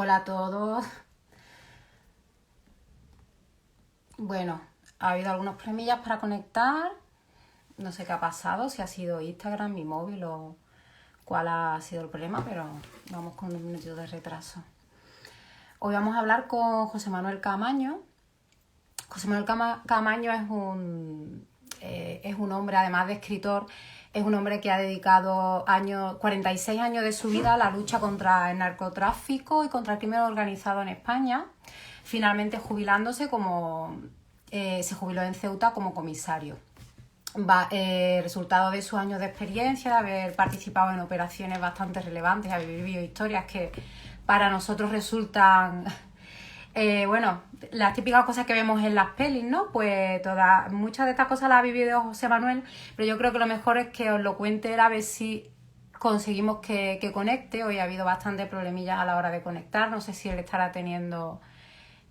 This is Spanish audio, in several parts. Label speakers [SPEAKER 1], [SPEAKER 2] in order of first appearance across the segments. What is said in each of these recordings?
[SPEAKER 1] Hola a todos. Bueno, ha habido algunos problemillas para conectar. No sé qué ha pasado, si ha sido Instagram, mi móvil o cuál ha sido el problema, pero vamos con un minutito de retraso. Hoy vamos a hablar con José Manuel Caamaño. José Manuel Caamaño es un hombre, además de escritor, es un hombre que ha dedicado 46 años de su vida a la lucha contra el narcotráfico y contra el crimen organizado en España. Finalmente jubilándose se jubiló en Ceuta como comisario. Resultado de sus años de experiencia, de haber participado en operaciones bastante relevantes, haber vivido historias que para nosotros resultan las típicas cosas que vemos en las pelis, ¿no? Pues muchas de estas cosas las ha vivido José Manuel, pero yo creo que lo mejor es que os lo cuente él, a ver si conseguimos que conecte. Hoy ha habido bastante problemillas a la hora de conectar, no sé si él estará teniendo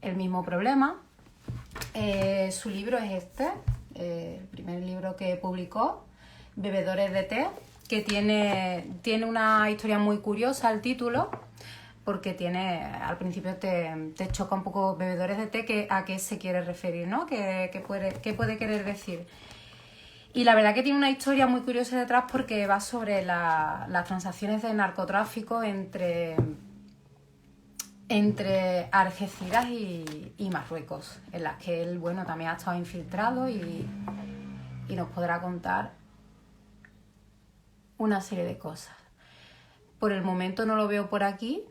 [SPEAKER 1] el mismo problema. Su libro es el primer libro que publicó, Bebedores de té, que tiene una historia muy curiosa el título, porque al principio te choca un poco bebedores de té, a qué se quiere referir, ¿no? ¿Qué puede querer decir? Y la verdad que tiene una historia muy curiosa detrás, porque va sobre las transacciones de narcotráfico entre Algeciras y Marruecos, en las que él, bueno, también ha estado infiltrado y nos podrá contar una serie de cosas. Por el momento no lo veo por aquí.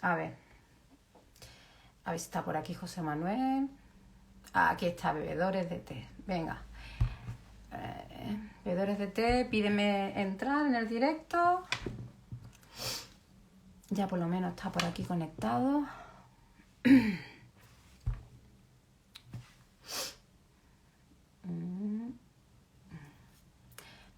[SPEAKER 1] A ver si está por aquí José Manuel. Aquí está, bebedores de té. Venga. Bebedores de té, pídeme entrar en el directo. Ya por lo menos está por aquí conectado.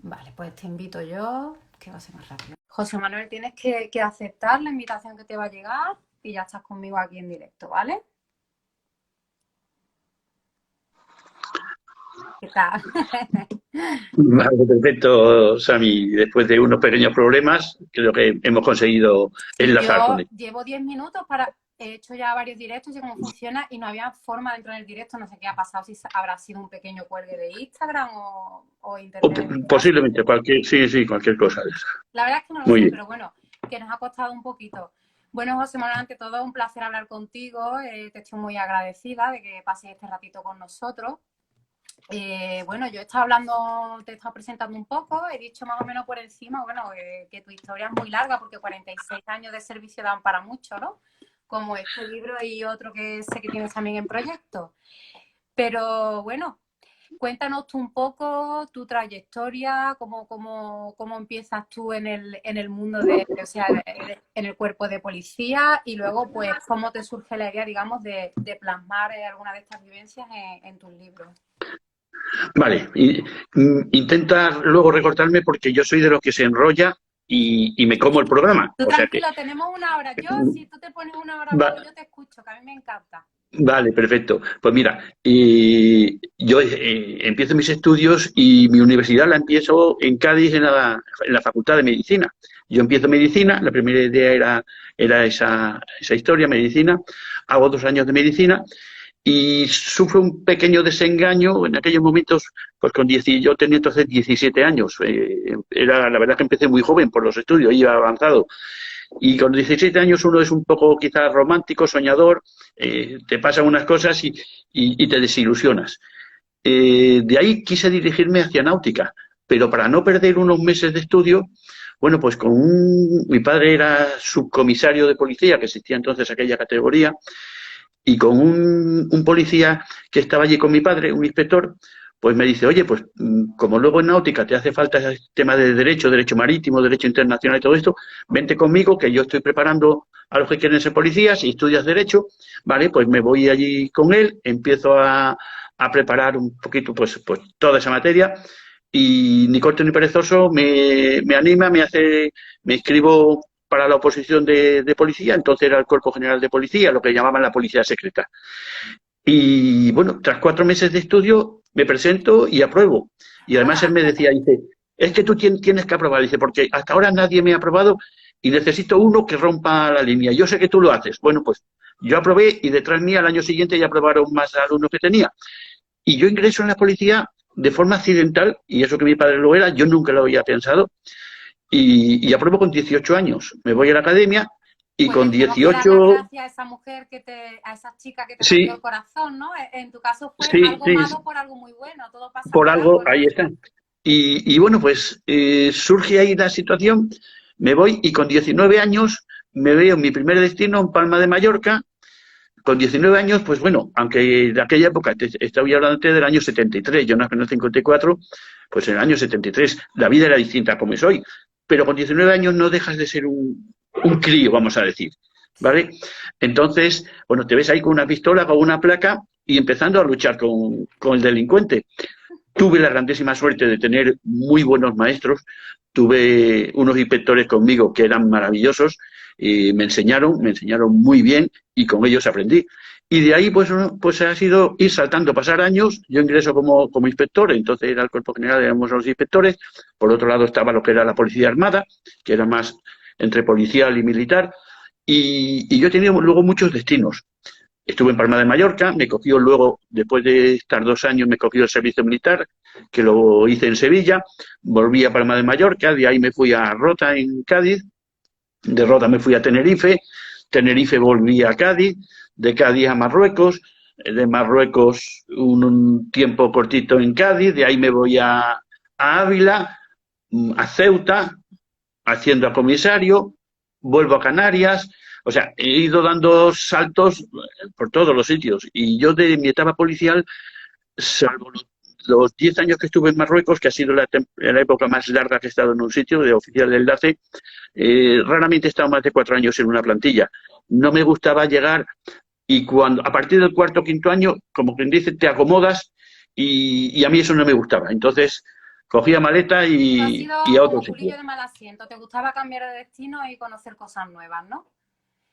[SPEAKER 1] Vale, pues te invito yo, que va a ser más rápido. José Manuel, tienes que aceptar la invitación que te va a llegar y ya estás conmigo aquí en directo, ¿vale? ¿Qué tal?
[SPEAKER 2] Vale, perfecto, Sami. Después de unos pequeños problemas, creo que hemos conseguido
[SPEAKER 1] Sí,
[SPEAKER 2] enlazar con
[SPEAKER 1] yo
[SPEAKER 2] él.
[SPEAKER 1] llevo 10 minutos he hecho ya varios directos, sé cómo funciona y no había forma de entrar en el directo, no sé qué ha pasado, si habrá sido un pequeño cuelgue de Instagram o internet en mi casa.
[SPEAKER 2] Posiblemente sí, cualquier cosa de esa.
[SPEAKER 1] La verdad es que no lo
[SPEAKER 2] Muy
[SPEAKER 1] sé,
[SPEAKER 2] bien.
[SPEAKER 1] pero bueno, que nos ha costado un poquito. Bueno, José Manuel, ante todo, un placer hablar contigo. Te estoy muy agradecida de que pases este ratito con nosotros. Bueno, yo he estado hablando, te he estado presentando un poco, he dicho más o menos por encima, bueno, que tu historia es muy larga porque 46 años de servicio dan para mucho, ¿no? Como este libro y otro que sé que tienes también en proyecto. Pero bueno, cuéntanos tú un poco tu trayectoria, cómo empiezas tú en el mundo o sea, en el cuerpo de policía y luego, pues, cómo te surge la idea, digamos, de plasmar alguna de estas vivencias en tus libros.
[SPEAKER 2] Vale. Intenta luego recortarme porque yo soy de los que se enrolla y me como el programa.
[SPEAKER 1] Tú
[SPEAKER 2] O sea que,
[SPEAKER 1] tranquilo, tenemos una hora. Si tú te pones una hora a hablar,
[SPEAKER 2] va,
[SPEAKER 1] yo te escucho, que a mí me encanta.
[SPEAKER 2] vale, perfecto. Pues mira, yo empiezo mis estudios y mi universidad la empiezo en Cádiz, en la Facultad de Medicina. Yo empiezo medicina, la primera idea era esa historia, medicina. Hago 2 años de medicina y sufro un pequeño desengaño en aquellos momentos, pues yo tenía entonces 17 años. La verdad que empecé muy joven por los estudios, iba avanzado. Y con 17 años uno es un poco quizás romántico, soñador, te pasan unas cosas y te desilusionas. De ahí quise dirigirme hacia náutica, pero para no perder unos meses de estudio, bueno, pues mi padre era subcomisario de policía, que existía entonces aquella categoría, y con un policía que estaba allí con mi padre, un inspector, pues me dice, oye, pues como luego en náutica te hace falta ese tema de derecho marítimo, derecho internacional y todo esto, vente conmigo que yo estoy preparando a los que quieren ser policías y estudias derecho, ¿vale? Pues me voy allí con él, empiezo a preparar un poquito pues toda esa materia y ni corto ni perezoso me anima, me escribo para la oposición de policía, entonces era el Cuerpo General de Policía, lo que llamaban la policía secreta. Y bueno, tras 4 meses de estudio me presento y apruebo. Y además él me decía, dice, es que tú tienes que aprobar, dice, porque hasta ahora nadie me ha aprobado y necesito uno que rompa la línea. Yo sé que tú lo haces. Bueno, pues yo aprobé y detrás mía al año siguiente ya aprobaron más alumnos que tenía. Y yo ingreso en la policía de forma accidental, y eso que mi padre lo era, yo nunca lo había pensado, y apruebo con 18 años. Me voy a la academia y
[SPEAKER 1] Pues
[SPEAKER 2] con
[SPEAKER 1] le tenemos que dar las
[SPEAKER 2] 18,
[SPEAKER 1] gracias a esa mujer a esa chica que te rompió el
[SPEAKER 2] sí,
[SPEAKER 1] corazón, ¿no? En tu caso fue
[SPEAKER 2] sí,
[SPEAKER 1] algo
[SPEAKER 2] sí,
[SPEAKER 1] malo por algo muy bueno, todo pasa
[SPEAKER 2] por
[SPEAKER 1] por
[SPEAKER 2] algo,
[SPEAKER 1] algo, ¿no?
[SPEAKER 2] ahí está. Y bueno, pues surge ahí la situación, me voy y con 19 años me veo en mi primer destino en Palma de Mallorca. Con 19 años, pues bueno, aunque de aquella época, estaba hablando del año 73, yo nací en el 54, pues en el año 73 la vida era distinta a como es hoy. Pero con 19 años no dejas de ser un crío, vamos a decir, ¿vale? Entonces, bueno, te ves ahí con una pistola, con una placa y empezando a luchar con el delincuente. Tuve la grandísima suerte de tener muy buenos maestros, tuve unos inspectores conmigo que eran maravillosos, y me enseñaron muy bien y con ellos aprendí. Y de ahí pues ha sido ir saltando, pasar años, yo ingreso como inspector, entonces era el cuerpo general, éramos los inspectores, por otro lado estaba lo que era la policía armada, que era más entre policial y militar, y yo he tenido luego muchos destinos. Estuve en Palma de Mallorca, me cogió luego, después de estar 2 años, me cogió el servicio militar, que lo hice en Sevilla, volví a Palma de Mallorca, de ahí me fui a Rota, en Cádiz, de Rota me fui a Tenerife, Tenerife volví a Cádiz, de Cádiz a Marruecos, de Marruecos un tiempo cortito en Cádiz, de ahí me voy a Ávila, a Ceuta, haciendo a comisario, vuelvo a Canarias, o sea, he ido dando saltos por todos los sitios. Y yo de mi etapa policial, salvo los 10 años que estuve en Marruecos, que ha sido la época más larga que he estado en un sitio de oficial de enlace, raramente he estado más de 4 años en una plantilla. No me gustaba llegar y cuando a partir del cuarto o quinto año, como quien dice, te acomodas y a mí eso no me gustaba. Entonces cogía maleta
[SPEAKER 1] Tú has
[SPEAKER 2] y
[SPEAKER 1] sido
[SPEAKER 2] a otro
[SPEAKER 1] como
[SPEAKER 2] sitio.
[SPEAKER 1] culillo de mal asiento, te gustaba cambiar de destino y conocer cosas nuevas, ¿no?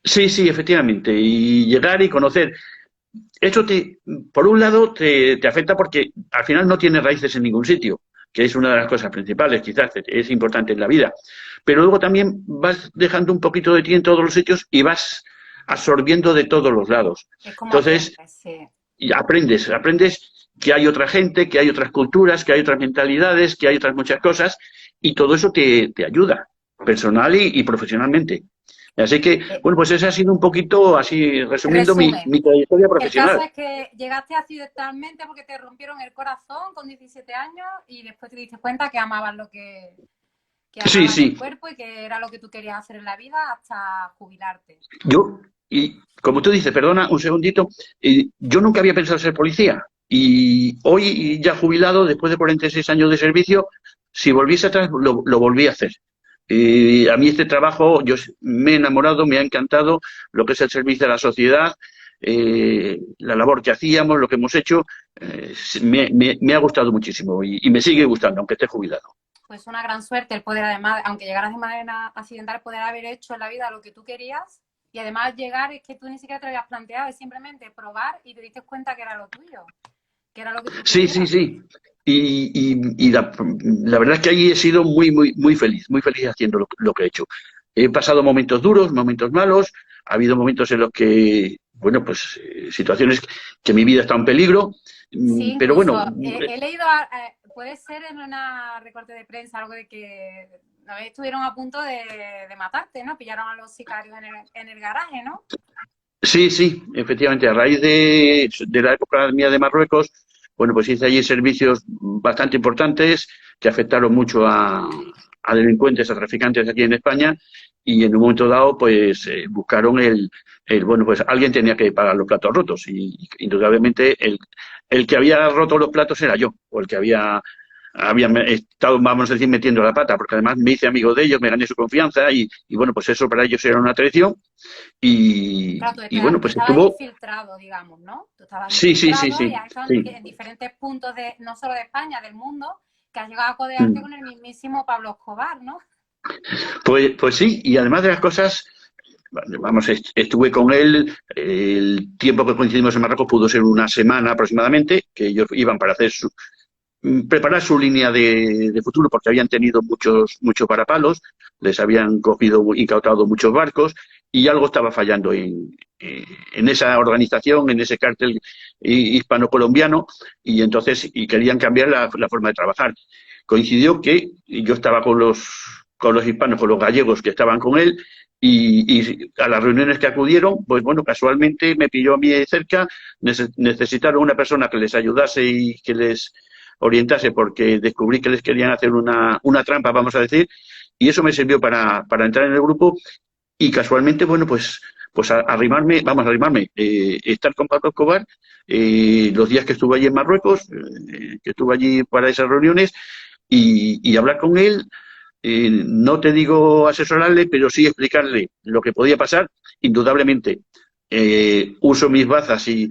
[SPEAKER 2] Sí, sí, efectivamente. Y llegar y conocer. Eso por un lado, te afecta porque al final no tienes raíces en ningún sitio, que es una de las cosas principales, quizás es importante en la vida. Pero luego también vas dejando un poquito de ti en todos los sitios y vas absorbiendo de todos los lados.
[SPEAKER 1] Es como
[SPEAKER 2] Entonces,
[SPEAKER 1] aprendes, sí.
[SPEAKER 2] y aprendes que hay otra gente, que hay otras culturas, que hay otras mentalidades, que hay otras muchas cosas, y todo eso te ayuda, personal y profesionalmente. Así que,
[SPEAKER 1] Eh,
[SPEAKER 2] bueno, pues ese ha sido un poquito, así resumiendo,
[SPEAKER 1] Resumen,
[SPEAKER 2] mi trayectoria
[SPEAKER 1] el caso
[SPEAKER 2] profesional.
[SPEAKER 1] es que llegaste accidentalmente porque te rompieron el corazón con 17 años y después te diste cuenta que amabas que
[SPEAKER 2] Sí,
[SPEAKER 1] amabas el
[SPEAKER 2] sí.
[SPEAKER 1] cuerpo y que era lo que tú querías hacer en la vida hasta jubilarte.
[SPEAKER 2] Yo, y como tú dices, perdona un segundito, yo nunca había pensado ser policía. Y hoy, ya jubilado, después de 46 años de servicio, si volviese atrás, lo volví a hacer. A mí este trabajo, yo me he enamorado, me ha encantado lo que es el servicio a la sociedad, la labor que hacíamos, lo que hemos hecho, me ha gustado muchísimo y me sigue gustando, aunque esté jubilado.
[SPEAKER 1] Pues una gran suerte el poder, además, aunque llegaras de manera accidental, poder haber hecho en la vida lo que tú querías y además llegar es que tú ni siquiera te lo habías planteado, es simplemente probar y te diste cuenta que era lo tuyo, que era lo que tú
[SPEAKER 2] Sí, sí,
[SPEAKER 1] querías.
[SPEAKER 2] sí. Y la verdad es que ahí he sido muy feliz haciendo lo que he hecho. He pasado momentos duros, momentos malos, ha habido momentos en los que, bueno, pues situaciones que mi vida está en peligro,
[SPEAKER 1] Sí,
[SPEAKER 2] pero
[SPEAKER 1] incluso
[SPEAKER 2] bueno,
[SPEAKER 1] he leído, puede ser en una recorte de prensa algo de que una vez estuvieron a punto de matarte, ¿no? Pillaron a los sicarios en el garaje, ¿no?
[SPEAKER 2] sí, sí, efectivamente, a raíz de la época mía de Marruecos, bueno, pues hice allí servicios bastante importantes que afectaron mucho a delincuentes, a traficantes aquí en España, y en un momento dado, pues buscaron bueno, pues alguien tenía que pagar los platos rotos, y indudablemente el que había roto los platos era yo, o el que había estado, vamos a decir, metiendo la pata, porque además me hice amigo de ellos, me gané su confianza, y bueno, pues eso para ellos era una traición.
[SPEAKER 1] Claro,
[SPEAKER 2] Y bueno,
[SPEAKER 1] tú
[SPEAKER 2] pues
[SPEAKER 1] estabas
[SPEAKER 2] estuvo.
[SPEAKER 1] infiltrado, digamos, ¿no? Tú estabas
[SPEAKER 2] Sí, sí, sí,
[SPEAKER 1] infiltrado y
[SPEAKER 2] sí,
[SPEAKER 1] has estado
[SPEAKER 2] sí.
[SPEAKER 1] en diferentes puntos de, no solo de España, del mundo, que has llegado a codearte
[SPEAKER 2] Mm.
[SPEAKER 1] con el mismísimo Pablo Escobar, ¿no?
[SPEAKER 2] Pues sí, y además de las cosas, vamos, estuve con él, el tiempo que coincidimos en Marruecos pudo ser una semana aproximadamente, que ellos iban para hacer preparar su línea de futuro, porque habían tenido muchos parapalos, les habían cogido, incautado muchos barcos y algo estaba fallando en esa organización, en ese cártel hispano-colombiano, y querían cambiar la forma de trabajar. Coincidió que yo estaba con los hispanos, con los gallegos que estaban con él, y a las reuniones que acudieron, pues bueno, casualmente me pilló a mí cerca, necesitaron una persona que les ayudase y que les orientase, porque descubrí que les querían hacer una trampa, vamos a decir, y eso me sirvió para entrar en el grupo y casualmente, bueno, pues arrimarme, estar con Pablo Escobar los días que estuve allí en Marruecos, que estuve allí para esas reuniones y hablar con él. No te digo asesorarle, pero sí explicarle lo que podía pasar. Indudablemente, uso mis bazas y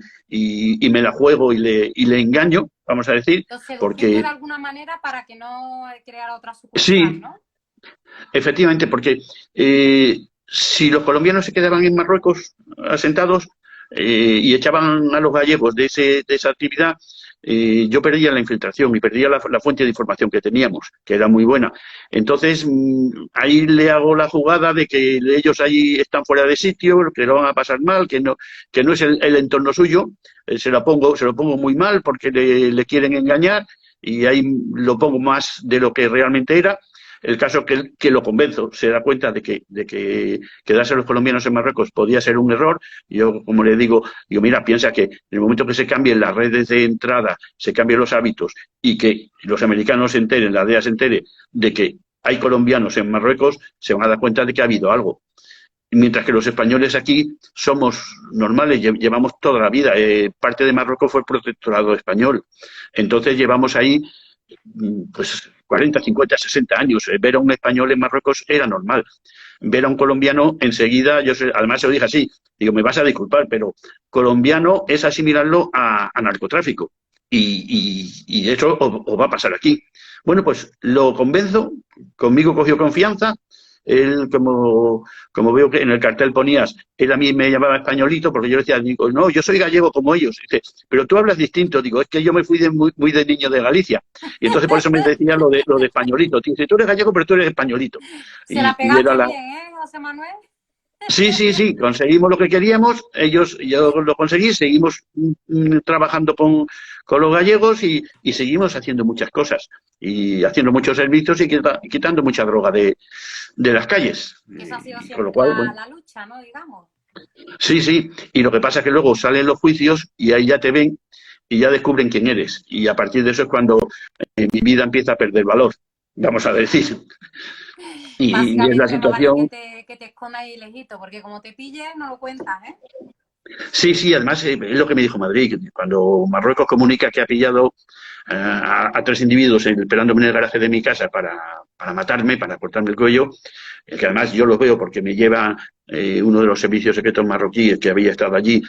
[SPEAKER 2] me la juego y le engaño, vamos a decir,
[SPEAKER 1] Lo seduciendo
[SPEAKER 2] porque
[SPEAKER 1] de alguna manera para que no creara otra sucursal,
[SPEAKER 2] sí,
[SPEAKER 1] ¿no?
[SPEAKER 2] efectivamente, porque si los colombianos se quedaban en Marruecos asentados y echaban a los gallegos de esa actividad, yo perdía la infiltración y perdía la fuente de información que teníamos, que era muy buena. Entonces, ahí le hago la jugada de que ellos ahí están fuera de sitio, que lo van a pasar mal, que no es el entorno suyo. Se lo pongo muy mal porque le quieren engañar y ahí lo pongo más de lo que realmente era. El caso que lo convenzo, se da cuenta de que quedarse los colombianos en Marruecos podía ser un error. Yo, como le digo, mira, piensa que en el momento que se cambien las redes de entrada, se cambien los hábitos y que los americanos se enteren, la DEA se entere de que hay colombianos en Marruecos, se van a dar cuenta de que ha habido algo. Mientras que los españoles aquí somos normales, llevamos toda la vida. Parte de Marruecos fue protectorado español. Entonces llevamos ahí pues 40, 50, 60 años. Ver a un español en Marruecos era normal. Ver a un colombiano enseguida, además se lo dije así, digo, me vas a disculpar, pero colombiano es asimilarlo a narcotráfico. Y eso os va a pasar aquí. Bueno, pues lo convenzo, conmigo cogió confianza. Él, como veo que en el cartel ponías, él a mí me llamaba españolito, porque yo decía, digo, no, yo soy gallego como ellos. Dice, pero tú hablas distinto. Digo, es que yo me fui muy de niño de Galicia. Y entonces por eso me decía lo de españolito. Dice, tú eres gallego, pero tú eres españolito.
[SPEAKER 1] Se la
[SPEAKER 2] Y era
[SPEAKER 1] pegaste
[SPEAKER 2] la...
[SPEAKER 1] bien, ¿eh, José Manuel?
[SPEAKER 2] Sí, conseguimos lo que queríamos, yo lo conseguí, seguimos trabajando con los gallegos y seguimos haciendo muchas cosas y haciendo muchos servicios y quitando mucha droga de las calles.
[SPEAKER 1] Esa ha sido
[SPEAKER 2] Con lo
[SPEAKER 1] siempre
[SPEAKER 2] cual, bueno,
[SPEAKER 1] la lucha, ¿no? Digamos.
[SPEAKER 2] sí, y lo que pasa es que luego salen los juicios y ahí ya te ven y ya descubren quién eres y a partir de eso es cuando mi vida empieza a perder valor, vamos a decir. Y es la
[SPEAKER 1] Básicamente, más vale
[SPEAKER 2] situación.
[SPEAKER 1] que te escondas ahí lejito, porque como te pilles, no lo cuentas, ¿eh?
[SPEAKER 2] Sí, además es lo que me dijo Madrid, que cuando Marruecos comunica que ha pillado a 3 individuos esperándome en el garaje de mi casa para matarme, para cortarme el cuello, que además yo los veo porque me lleva uno de los servicios secretos marroquíes que había estado allí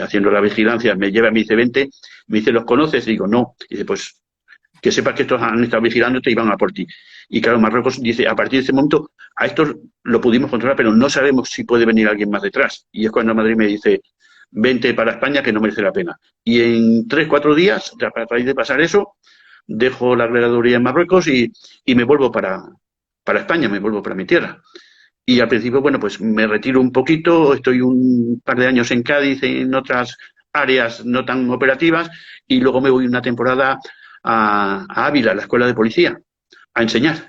[SPEAKER 2] haciendo la vigilancia, me lleva, me dice, vente, me dice, ¿los conoces? Digo, no. Dice, pues que sepas que estos han estado vigilándote y van a por ti. Y claro, Marruecos dice, a partir de ese momento, a estos lo pudimos controlar, pero no sabemos si puede venir alguien más detrás. Y es cuando Madrid me dice, vente para España, que no merece la pena. Y en 3, 4 días, a raíz de pasar eso, dejo la agregaduría en Marruecos y me vuelvo para España, me vuelvo para mi tierra. Y al principio, bueno, pues me retiro un poquito, estoy un par de años en Cádiz, en otras áreas no tan operativas, y luego me voy una temporada a Ávila, a la escuela de policía, a enseñar.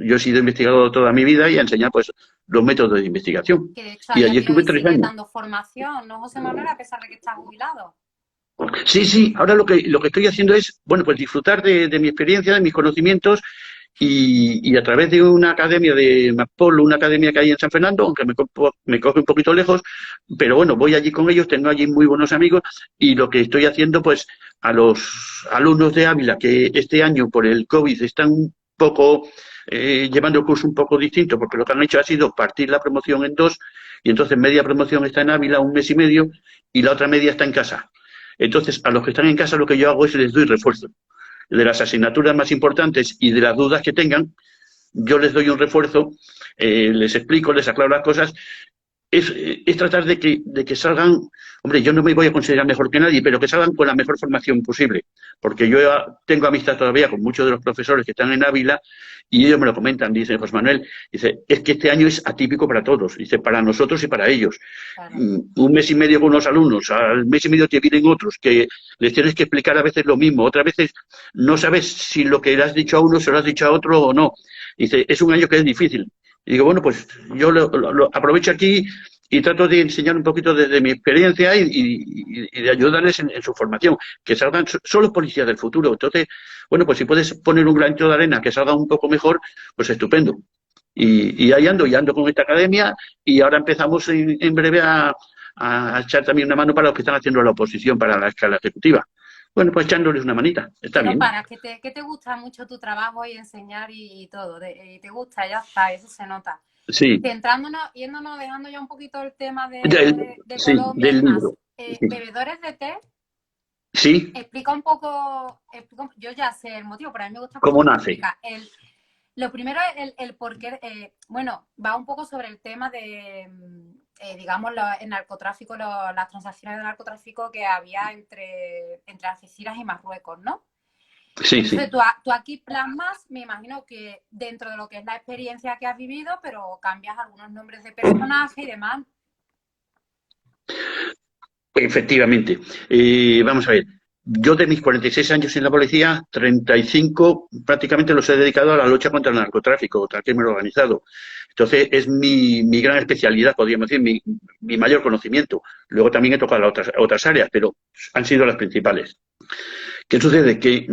[SPEAKER 2] Yo he sido investigador toda mi vida y a enseñar pues los métodos de investigación.
[SPEAKER 1] Que de hecho a
[SPEAKER 2] Y
[SPEAKER 1] día
[SPEAKER 2] allí
[SPEAKER 1] de
[SPEAKER 2] estuve
[SPEAKER 1] hoy
[SPEAKER 2] 3
[SPEAKER 1] sigue
[SPEAKER 2] años.
[SPEAKER 1] dando formación, ¿no, José Manuel? A pesar de que estás jubilado.
[SPEAKER 2] Sí, ahora lo que estoy haciendo es, bueno, pues disfrutar de mi experiencia, de mis conocimientos y a través de una academia de MAPOL, una academia que hay en San Fernando, aunque me coge un poquito lejos, pero bueno, voy allí con ellos, tengo allí muy buenos amigos y lo que estoy haciendo, pues, a los alumnos de Ávila, que este año por el COVID están un poco llevando el curso un poco distinto, porque lo que han hecho ha sido partir la promoción en 2 y entonces media promoción está en Ávila 1 mes y medio y la otra media está en casa. Entonces, a los que están en casa lo que yo hago es les doy refuerzo. De las asignaturas más importantes y de las dudas que tengan, yo les doy un refuerzo, les explico, les aclaro las cosas. Es tratar de que salgan, hombre, yo no me voy a considerar mejor que nadie, pero que salgan con la mejor formación posible. porque yo tengo amistad todavía con muchos de los profesores que están en Ávila y ellos me lo comentan, dice José Manuel, dice, es que este año es atípico para todos, dice, para nosotros y para ellos.
[SPEAKER 1] Claro.
[SPEAKER 2] Un mes y medio con unos alumnos, al mes y medio te vienen otros, que les tienes que explicar a veces lo mismo, otras veces no sabes si lo que le has dicho a uno se lo has dicho a otro o no. Dice, es un año que es difícil. Y digo, bueno, pues yo lo aprovecho aquí y trato de enseñar un poquito desde mi experiencia y de ayudarles en su formación, que salgan, son los policías del futuro. Entonces, bueno, pues si puedes poner un granito de arena que salga un poco mejor, pues estupendo. Y ahí ando, y ando con esta academia y ahora empezamos en breve a echar también una mano para los que están haciendo la oposición para la escala ejecutiva. Bueno, pues echándoles una manita, está
[SPEAKER 1] Que no
[SPEAKER 2] bien.
[SPEAKER 1] paras, que te gusta mucho tu trabajo y enseñar y todo, y te gusta, ya está, eso se nota.
[SPEAKER 2] Sí.
[SPEAKER 1] Centrándonos, yéndonos, dejando ya un poquito el tema de
[SPEAKER 2] Sí,
[SPEAKER 1] Colombia y
[SPEAKER 2] del
[SPEAKER 1] demás.
[SPEAKER 2] libro. Sí.
[SPEAKER 1] Bebedores de té,
[SPEAKER 2] Sí,
[SPEAKER 1] explica un poco, yo ya sé el motivo, pero a mí me gusta
[SPEAKER 2] ¿cómo
[SPEAKER 1] mucho que
[SPEAKER 2] nace?
[SPEAKER 1] explica. Lo primero es el por qué, bueno, va un poco sobre el tema de, digamos, el narcotráfico, las transacciones de narcotráfico que había entre Algeciras y Marruecos, ¿no?
[SPEAKER 2] Sí,
[SPEAKER 1] Entonces,
[SPEAKER 2] sí.
[SPEAKER 1] tú aquí plasmas, me imagino que dentro de lo que es la experiencia que has vivido, pero cambias algunos nombres de personajes y demás.
[SPEAKER 2] Efectivamente. Vamos a ver. Yo de mis 46 años en la policía, 35 prácticamente los he dedicado a la lucha contra el narcotráfico, contra el crimen organizado. Entonces es mi gran especialidad, podríamos decir, mi mayor conocimiento. Luego también he tocado otras áreas, pero han sido las principales. ¿Qué sucede? Que,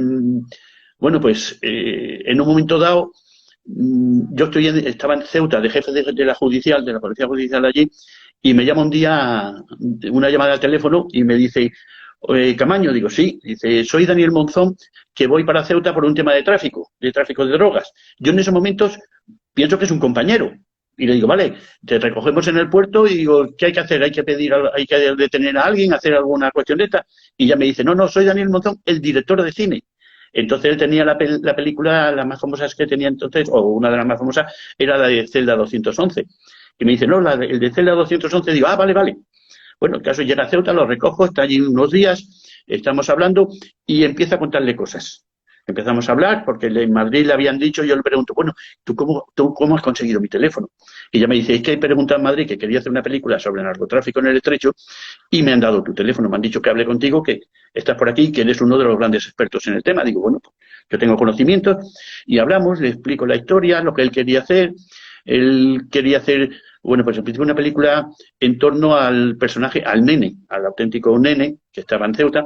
[SPEAKER 2] bueno, pues en un momento dado, yo estaba en Ceuta de jefe de la judicial, de la policía judicial allí, y me llama un día una llamada al teléfono y me dice, Camaño, digo, sí, dice, soy Daniel Monzón, que voy para Ceuta por un tema de tráfico de drogas. Yo en esos momentos pienso que es un compañero. Y le digo, vale, te recogemos en el puerto y digo, ¿qué hay que hacer? ¿Hay que pedir, hay que detener a alguien, hacer alguna cuestión de esta? Y ya me dice, no, soy Daniel Monzón, el director de cine. Entonces él tenía la película, las más famosas que tenía entonces, o una de las más famosas, era la de Celda 211. Y me dice, no, el de Celda 211, digo, vale. Bueno, el caso llega a Ceuta, lo recojo, está allí unos días, estamos hablando y empieza a contarle cosas. Empezamos a hablar porque en Madrid le habían dicho, yo le pregunto, bueno, ¿tú cómo has conseguido mi teléfono? Y ella me dice, es que he preguntado en Madrid que quería hacer una película sobre narcotráfico en el Estrecho y me han dado tu teléfono, me han dicho que hable contigo, que estás por aquí, que eres uno de los grandes expertos en el tema. Digo, bueno, pues yo tengo conocimientos y hablamos, le explico la historia, lo que él quería hacer. Él quería hacer, bueno, pues en principio una película en torno al personaje, al nene, al auténtico nene que estaba en Ceuta.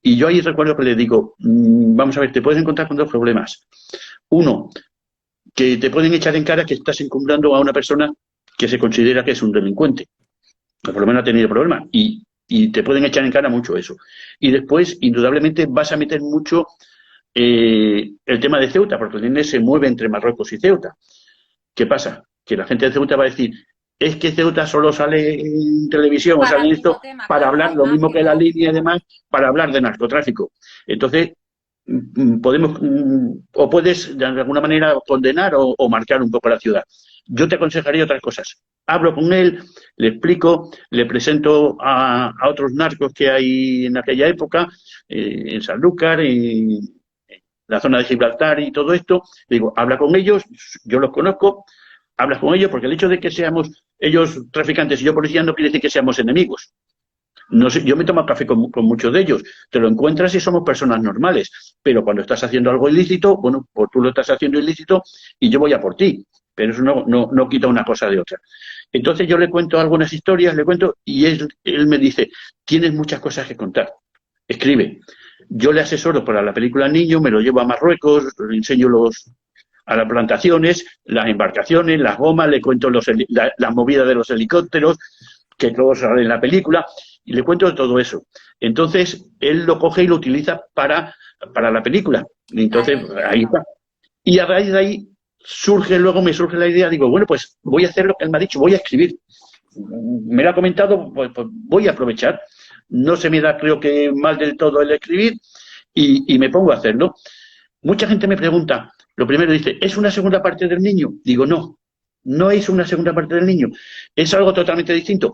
[SPEAKER 2] Y yo ahí recuerdo que le digo, vamos a ver, te puedes encontrar con dos problemas. Uno, que te pueden echar en cara que estás encumbrando a una persona que se considera que es un delincuente. Por lo menos ha tenido problemas. Y te pueden echar en cara mucho eso. Y después, indudablemente, vas a meter mucho el tema de Ceuta, porque el nene se mueve entre Marruecos y Ceuta. ¿Qué pasa? Que la gente de Ceuta va a decir, es que Ceuta solo sale en televisión o
[SPEAKER 1] Para
[SPEAKER 2] sale
[SPEAKER 1] el
[SPEAKER 2] en
[SPEAKER 1] mismo
[SPEAKER 2] esto
[SPEAKER 1] tema,
[SPEAKER 2] para
[SPEAKER 1] claro, no
[SPEAKER 2] hablar
[SPEAKER 1] hay
[SPEAKER 2] lo
[SPEAKER 1] más
[SPEAKER 2] mismo
[SPEAKER 1] que
[SPEAKER 2] que la
[SPEAKER 1] ver.
[SPEAKER 2] línea y demás, para hablar de narcotráfico. Entonces, podemos, o puedes de alguna manera condenar o marcar un poco la ciudad. Yo te aconsejaría otras cosas. Hablo con él, le explico, le presento a otros narcos que hay en aquella época, en Sanlúcar, en la zona de Gibraltar y todo esto. Le digo, habla con ellos, yo los conozco, hablas con ellos, porque el hecho de que seamos ellos traficantes y yo policía no quiere decir que seamos enemigos. No sé, yo me tomo café con muchos de ellos, te lo encuentras y somos personas normales, pero cuando estás haciendo algo ilícito, bueno, pues tú lo estás haciendo ilícito y yo voy a por ti, pero eso no quita una cosa de otra. Entonces yo le cuento algunas historias, le cuento y él me dice, tienes muchas cosas que contar, escribe. Yo le asesoro para la película Niño, me lo llevo a Marruecos, le enseño a las plantaciones, las embarcaciones, las gomas, le cuento las movidas de los helicópteros, que todo sale en la película, y le cuento todo eso. Entonces, él lo coge y lo utiliza para la película. Y entonces, ahí está. Y a raíz de ahí luego me surge la idea, digo, bueno, pues voy a hacer lo que él me ha dicho, voy a escribir. Me lo ha comentado, pues voy a aprovechar. No se me da, creo que mal del todo el escribir, y me pongo a hacerlo. Mucha gente me pregunta, lo primero dice, ¿es una segunda parte del niño? Digo, no es una segunda parte del niño, es algo totalmente distinto.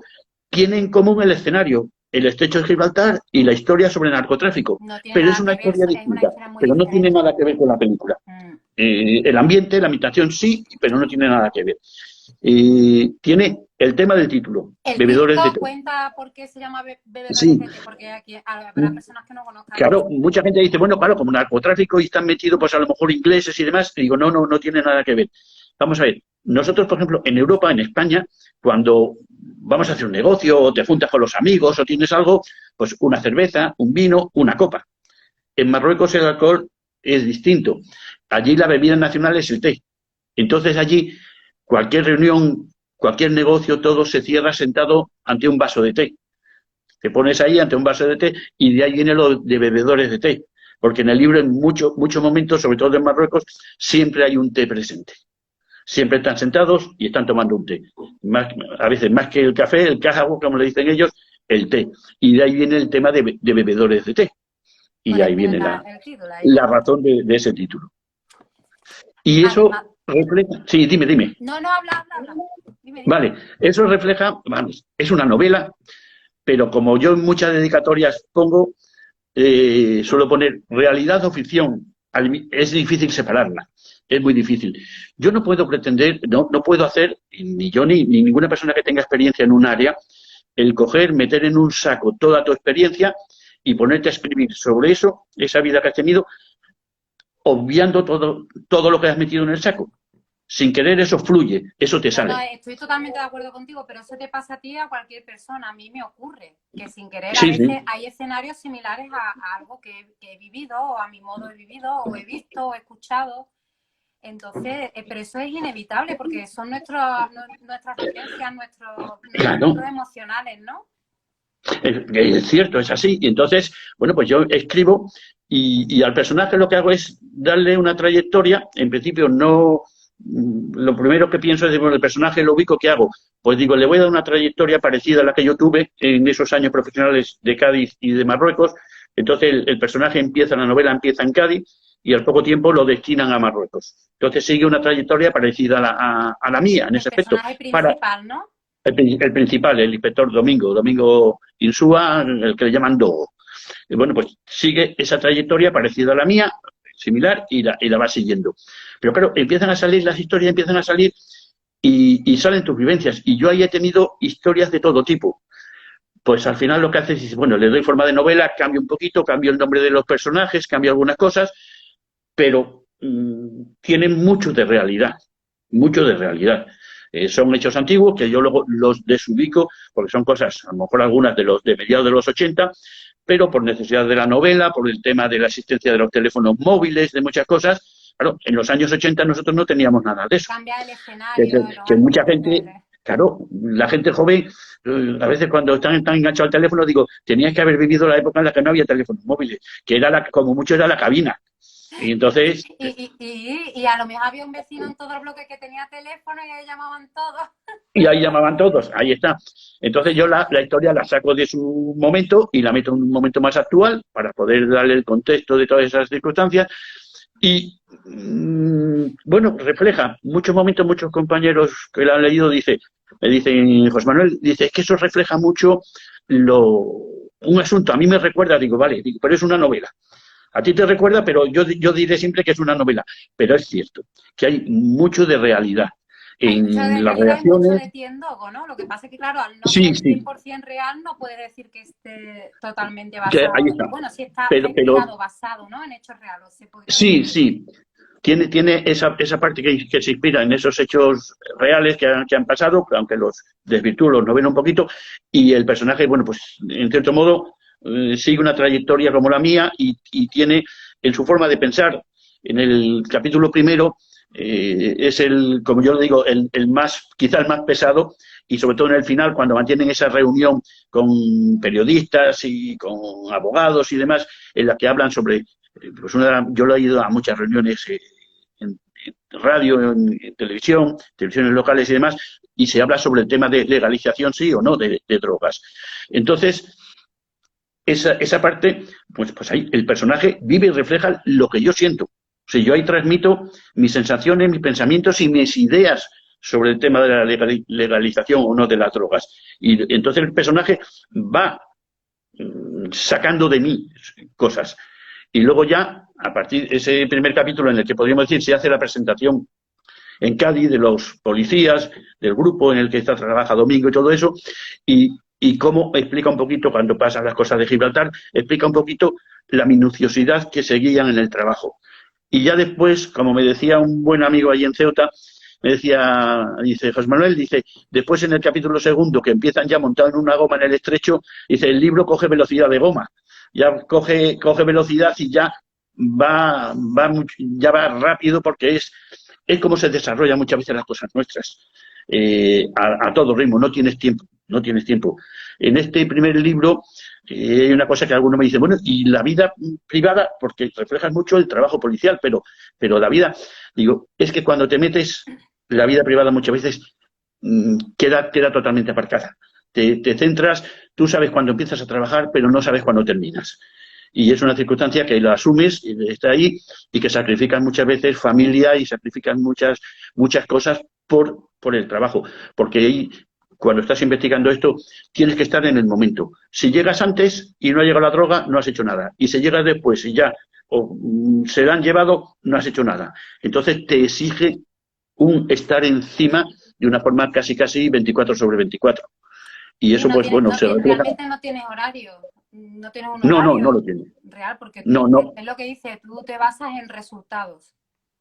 [SPEAKER 2] Tiene en común el escenario, el estrecho de Gibraltar y la historia sobre el narcotráfico.
[SPEAKER 1] No tiene
[SPEAKER 2] Pero
[SPEAKER 1] nada
[SPEAKER 2] es una
[SPEAKER 1] que ver,
[SPEAKER 2] historia
[SPEAKER 1] es una
[SPEAKER 2] distinta,
[SPEAKER 1] historia muy
[SPEAKER 2] pero no tiene
[SPEAKER 1] diferente.
[SPEAKER 2] nada que ver con la película.
[SPEAKER 1] Mm.
[SPEAKER 2] El ambiente, la ambientación sí, pero no tiene nada que ver. Tiene el tema del título,
[SPEAKER 1] El
[SPEAKER 2] bebedores de
[SPEAKER 1] título
[SPEAKER 2] té.
[SPEAKER 1] cuenta por qué se llama bebedores
[SPEAKER 2] Sí,
[SPEAKER 1] de té, porque aquí habrá personas que no conozcan
[SPEAKER 2] claro,
[SPEAKER 1] eso.
[SPEAKER 2] mucha gente dice, bueno, claro, como narcotráfico y están metidos, pues a lo mejor ingleses y demás. Y digo, no, no, no tiene nada que ver. Vamos a ver, nosotros, por ejemplo, en Europa, en España, cuando vamos a hacer un negocio o te juntas con los amigos o tienes algo, pues una cerveza, un vino, una copa. En Marruecos el alcohol es distinto. Allí la bebida nacional es el té. Entonces allí cualquier reunión, cualquier negocio, todo se cierra sentado ante un vaso de té. Te pones ahí ante un vaso de té y de ahí viene lo de bebedores de té. Porque en el libro, en muchos momentos, sobre todo en Marruecos, siempre hay un té presente. Siempre están sentados y están tomando un té. A veces más que el café, el cajagua, como le dicen ellos, el té. Y de ahí viene el tema de bebedores de té. Y
[SPEAKER 1] Por
[SPEAKER 2] de ahí
[SPEAKER 1] ahí viene
[SPEAKER 2] viene
[SPEAKER 1] el título, ahí
[SPEAKER 2] la
[SPEAKER 1] viene.
[SPEAKER 2] razón de ese título. Y
[SPEAKER 1] Además,
[SPEAKER 2] eso refleja... Sí, dime.
[SPEAKER 1] no, habla. Dime.
[SPEAKER 2] Vale, eso refleja... Vamos, es una novela, pero como yo en muchas dedicatorias pongo, suelo poner realidad o ficción. Es difícil separarla, es muy difícil. Yo no puedo pretender, no puedo hacer, ni yo ni ninguna persona que tenga experiencia en un área, el coger, meter en un saco toda tu experiencia y ponerte a escribir sobre eso, esa vida que has tenido, obviando todo lo que has metido en el saco. Sin querer eso fluye, eso te
[SPEAKER 1] No,
[SPEAKER 2] sale.
[SPEAKER 1] estoy totalmente de acuerdo contigo, pero eso te pasa a ti, a cualquier persona. A mí me ocurre que sin querer a
[SPEAKER 2] Sí, sí,
[SPEAKER 1] veces hay escenarios similares a algo que he vivido, o a mi modo he vivido, o he visto, o he escuchado. Entonces, pero eso es inevitable porque son nuestras vivencias, nuestros
[SPEAKER 2] claro.
[SPEAKER 1] mundos emocionales, ¿no?
[SPEAKER 2] Es cierto, es así. Y entonces, bueno, pues yo escribo y al personaje lo que hago es darle una trayectoria. En principio no, lo primero que pienso es, bueno, el personaje lo ubico, ¿qué hago? Pues digo, le voy a dar una trayectoria parecida a la que yo tuve en esos años profesionales de Cádiz y de Marruecos. Entonces el personaje empieza, la novela empieza en Cádiz y al poco tiempo lo destinan a Marruecos. Entonces sigue una trayectoria parecida a la mía en
[SPEAKER 1] El
[SPEAKER 2] ese aspecto,
[SPEAKER 1] personaje
[SPEAKER 2] para
[SPEAKER 1] principal, ¿no?
[SPEAKER 2] el principal, el inspector Domingo Insúa, el que le llaman Dogo. Y bueno, pues sigue esa trayectoria parecida a la mía, similar, y la va siguiendo. Pero claro, empiezan a salir las historias, empiezan a salir y salen tus vivencias. Y yo ahí he tenido historias de todo tipo. Pues al final lo que haces es, bueno, le doy forma de novela, cambio un poquito, cambio el nombre de los personajes, cambio algunas cosas, pero tienen mucho de realidad, mucho de realidad. Son hechos antiguos que yo luego los desubico porque son cosas, a lo mejor algunas de los de mediados de los 80, pero por necesidad de la novela, por el tema de la existencia de los teléfonos móviles, de muchas cosas. Claro, en los años 80 nosotros no teníamos nada de eso.
[SPEAKER 1] Cambia el
[SPEAKER 2] Que,
[SPEAKER 1] escenario,
[SPEAKER 2] que-
[SPEAKER 1] los
[SPEAKER 2] que mucha gente,
[SPEAKER 1] ambientes.
[SPEAKER 2] claro, la gente joven, a veces cuando están tan enganchados al teléfono, digo, tenías que haber vivido la época en la que no había teléfonos móviles, que era como mucho era la cabina. Y entonces,
[SPEAKER 1] Y a lo mejor había un vecino en todo el bloque que tenía teléfono y ahí llamaban todos.
[SPEAKER 2] y ahí llamaban todos, ahí está. Entonces yo la historia la saco de su momento y la meto en un momento más actual para poder darle el contexto de todas esas circunstancias. Y bueno, refleja muchos momentos, muchos compañeros que la han leído me dicen, José Manuel, dice, es que eso refleja mucho un asunto. A mí me recuerda, digo, vale, digo, pero es una novela. A ti te recuerda, pero yo diré siempre que es una novela. Pero es cierto que hay mucho de realidad
[SPEAKER 1] Hay mucho de
[SPEAKER 2] en las
[SPEAKER 1] realidad y mucho
[SPEAKER 2] reacciones.
[SPEAKER 1] de tiendogo, ¿no? Lo que pasa es que, claro, al no
[SPEAKER 2] Sí,
[SPEAKER 1] ser
[SPEAKER 2] sí,
[SPEAKER 1] 100% real, no puede decir que esté totalmente
[SPEAKER 2] que ahí
[SPEAKER 1] basado.
[SPEAKER 2] está.
[SPEAKER 1] Bueno, sí está
[SPEAKER 2] Pero
[SPEAKER 1] inspirado, basado, ¿no? En hechos reales, se podría
[SPEAKER 2] sí,
[SPEAKER 1] decir.
[SPEAKER 2] sí. Tiene esa parte que se inspira en esos hechos reales que han pasado, aunque los desvirtúo, los novela un poquito, y el personaje, bueno, pues en cierto modo sigue una trayectoria como la mía y tiene en su forma de pensar, en el capítulo primero, es como yo lo digo, el más, quizá el más pesado, y sobre todo en el final, cuando mantienen esa reunión con periodistas y con abogados y demás, en la que hablan sobre pues yo lo he ido a muchas reuniones en radio, en televisión, televisiones locales y demás, y se habla sobre el tema de legalización, sí o no, de drogas. Entonces, esa parte, pues ahí el personaje vive y refleja lo que yo siento. O sea, yo ahí transmito mis sensaciones, mis pensamientos y mis ideas sobre el tema de la legalización o no de las drogas. Y entonces el personaje va sacando de mí cosas. Y luego ya, a partir de ese primer capítulo en el que podríamos decir se hace la presentación en Cádiz de los policías, del grupo en el que trabaja Domingo y todo eso, y cómo explica un poquito, cuando pasan las cosas de Gibraltar, explica un poquito la minuciosidad que seguían en el trabajo. Y ya después, como me decía un buen amigo allí en Ceuta, me decía, dice José Manuel, dice, después en el capítulo segundo, que empiezan ya montando en una goma en el estrecho, dice, el libro coge velocidad de goma, ya coge velocidad y ya ya va rápido porque es como se desarrollan muchas veces las cosas nuestras, a todo ritmo, no tienes tiempo, no tienes tiempo. En este primer libro hay una cosa que algunos me dicen, bueno, y la vida privada, porque reflejas mucho el trabajo policial, pero la vida, digo, es que cuando te metes, la vida privada muchas veces queda totalmente aparcada. Te centras, tú sabes cuándo empiezas a trabajar, pero no sabes cuándo terminas. Y es una circunstancia que la asumes, está ahí, y que sacrifican muchas veces familia y sacrifican muchas cosas por el trabajo. Porque ahí, cuando estás investigando esto, tienes que estar en el momento. Si llegas antes y no ha llegado la droga, no has hecho nada. Y si llegas después y ya se la han llevado, no has hecho nada. Entonces te exige un estar encima de una forma casi 24/24. Y eso, pues bueno, se refleja.
[SPEAKER 1] Realmente no tienes horario. No tienes un
[SPEAKER 2] No,
[SPEAKER 1] horario
[SPEAKER 2] no lo tiene.
[SPEAKER 1] real, porque
[SPEAKER 2] No.
[SPEAKER 1] es lo que dice, tú te basas en resultados.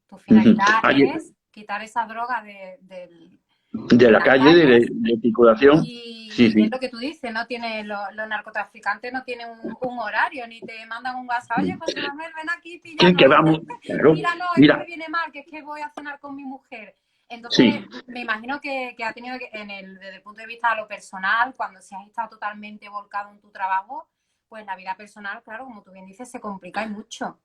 [SPEAKER 1] Tu finalidad es quitar esa droga
[SPEAKER 2] de la calle, de circulación.
[SPEAKER 1] Y
[SPEAKER 2] sí.
[SPEAKER 1] es lo que tú dices, no tiene los narcotraficantes no tienen un horario, ni te mandan un WhatsApp, oye, José Manuel, ven aquí, píllalo.
[SPEAKER 2] Que vamos, claro.
[SPEAKER 1] Mira, no, es que me viene mal, que es que voy a cenar con mi mujer. Entonces, me imagino que ha tenido que, desde el punto de vista de lo personal, cuando se has estado totalmente volcado en tu trabajo, pues la vida personal, claro, como tú bien dices, se complica y mucho.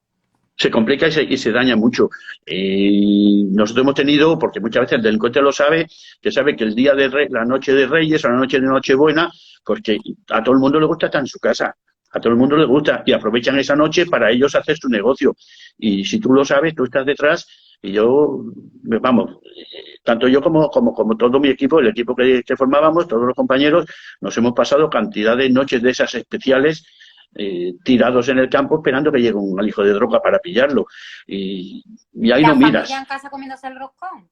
[SPEAKER 2] Se complica y se daña mucho. Nosotros hemos tenido, porque muchas veces el delincuente lo sabe, que sabe que el día de la noche de Reyes o la noche de Nochebuena, pues que a todo el mundo le gusta estar en su casa. A todo el mundo le gusta y aprovechan esa noche para ellos hacer su negocio. Y si tú lo sabes, tú estás detrás y yo, vamos, tanto yo como todo mi equipo, el equipo que formábamos, todos los compañeros, nos hemos pasado cantidad de noches de esas especiales tirados en el campo esperando que llegue un hijo de droga para pillarlo. Y ahí no miras.
[SPEAKER 1] ¿Ya en casa comiéndose el roscón?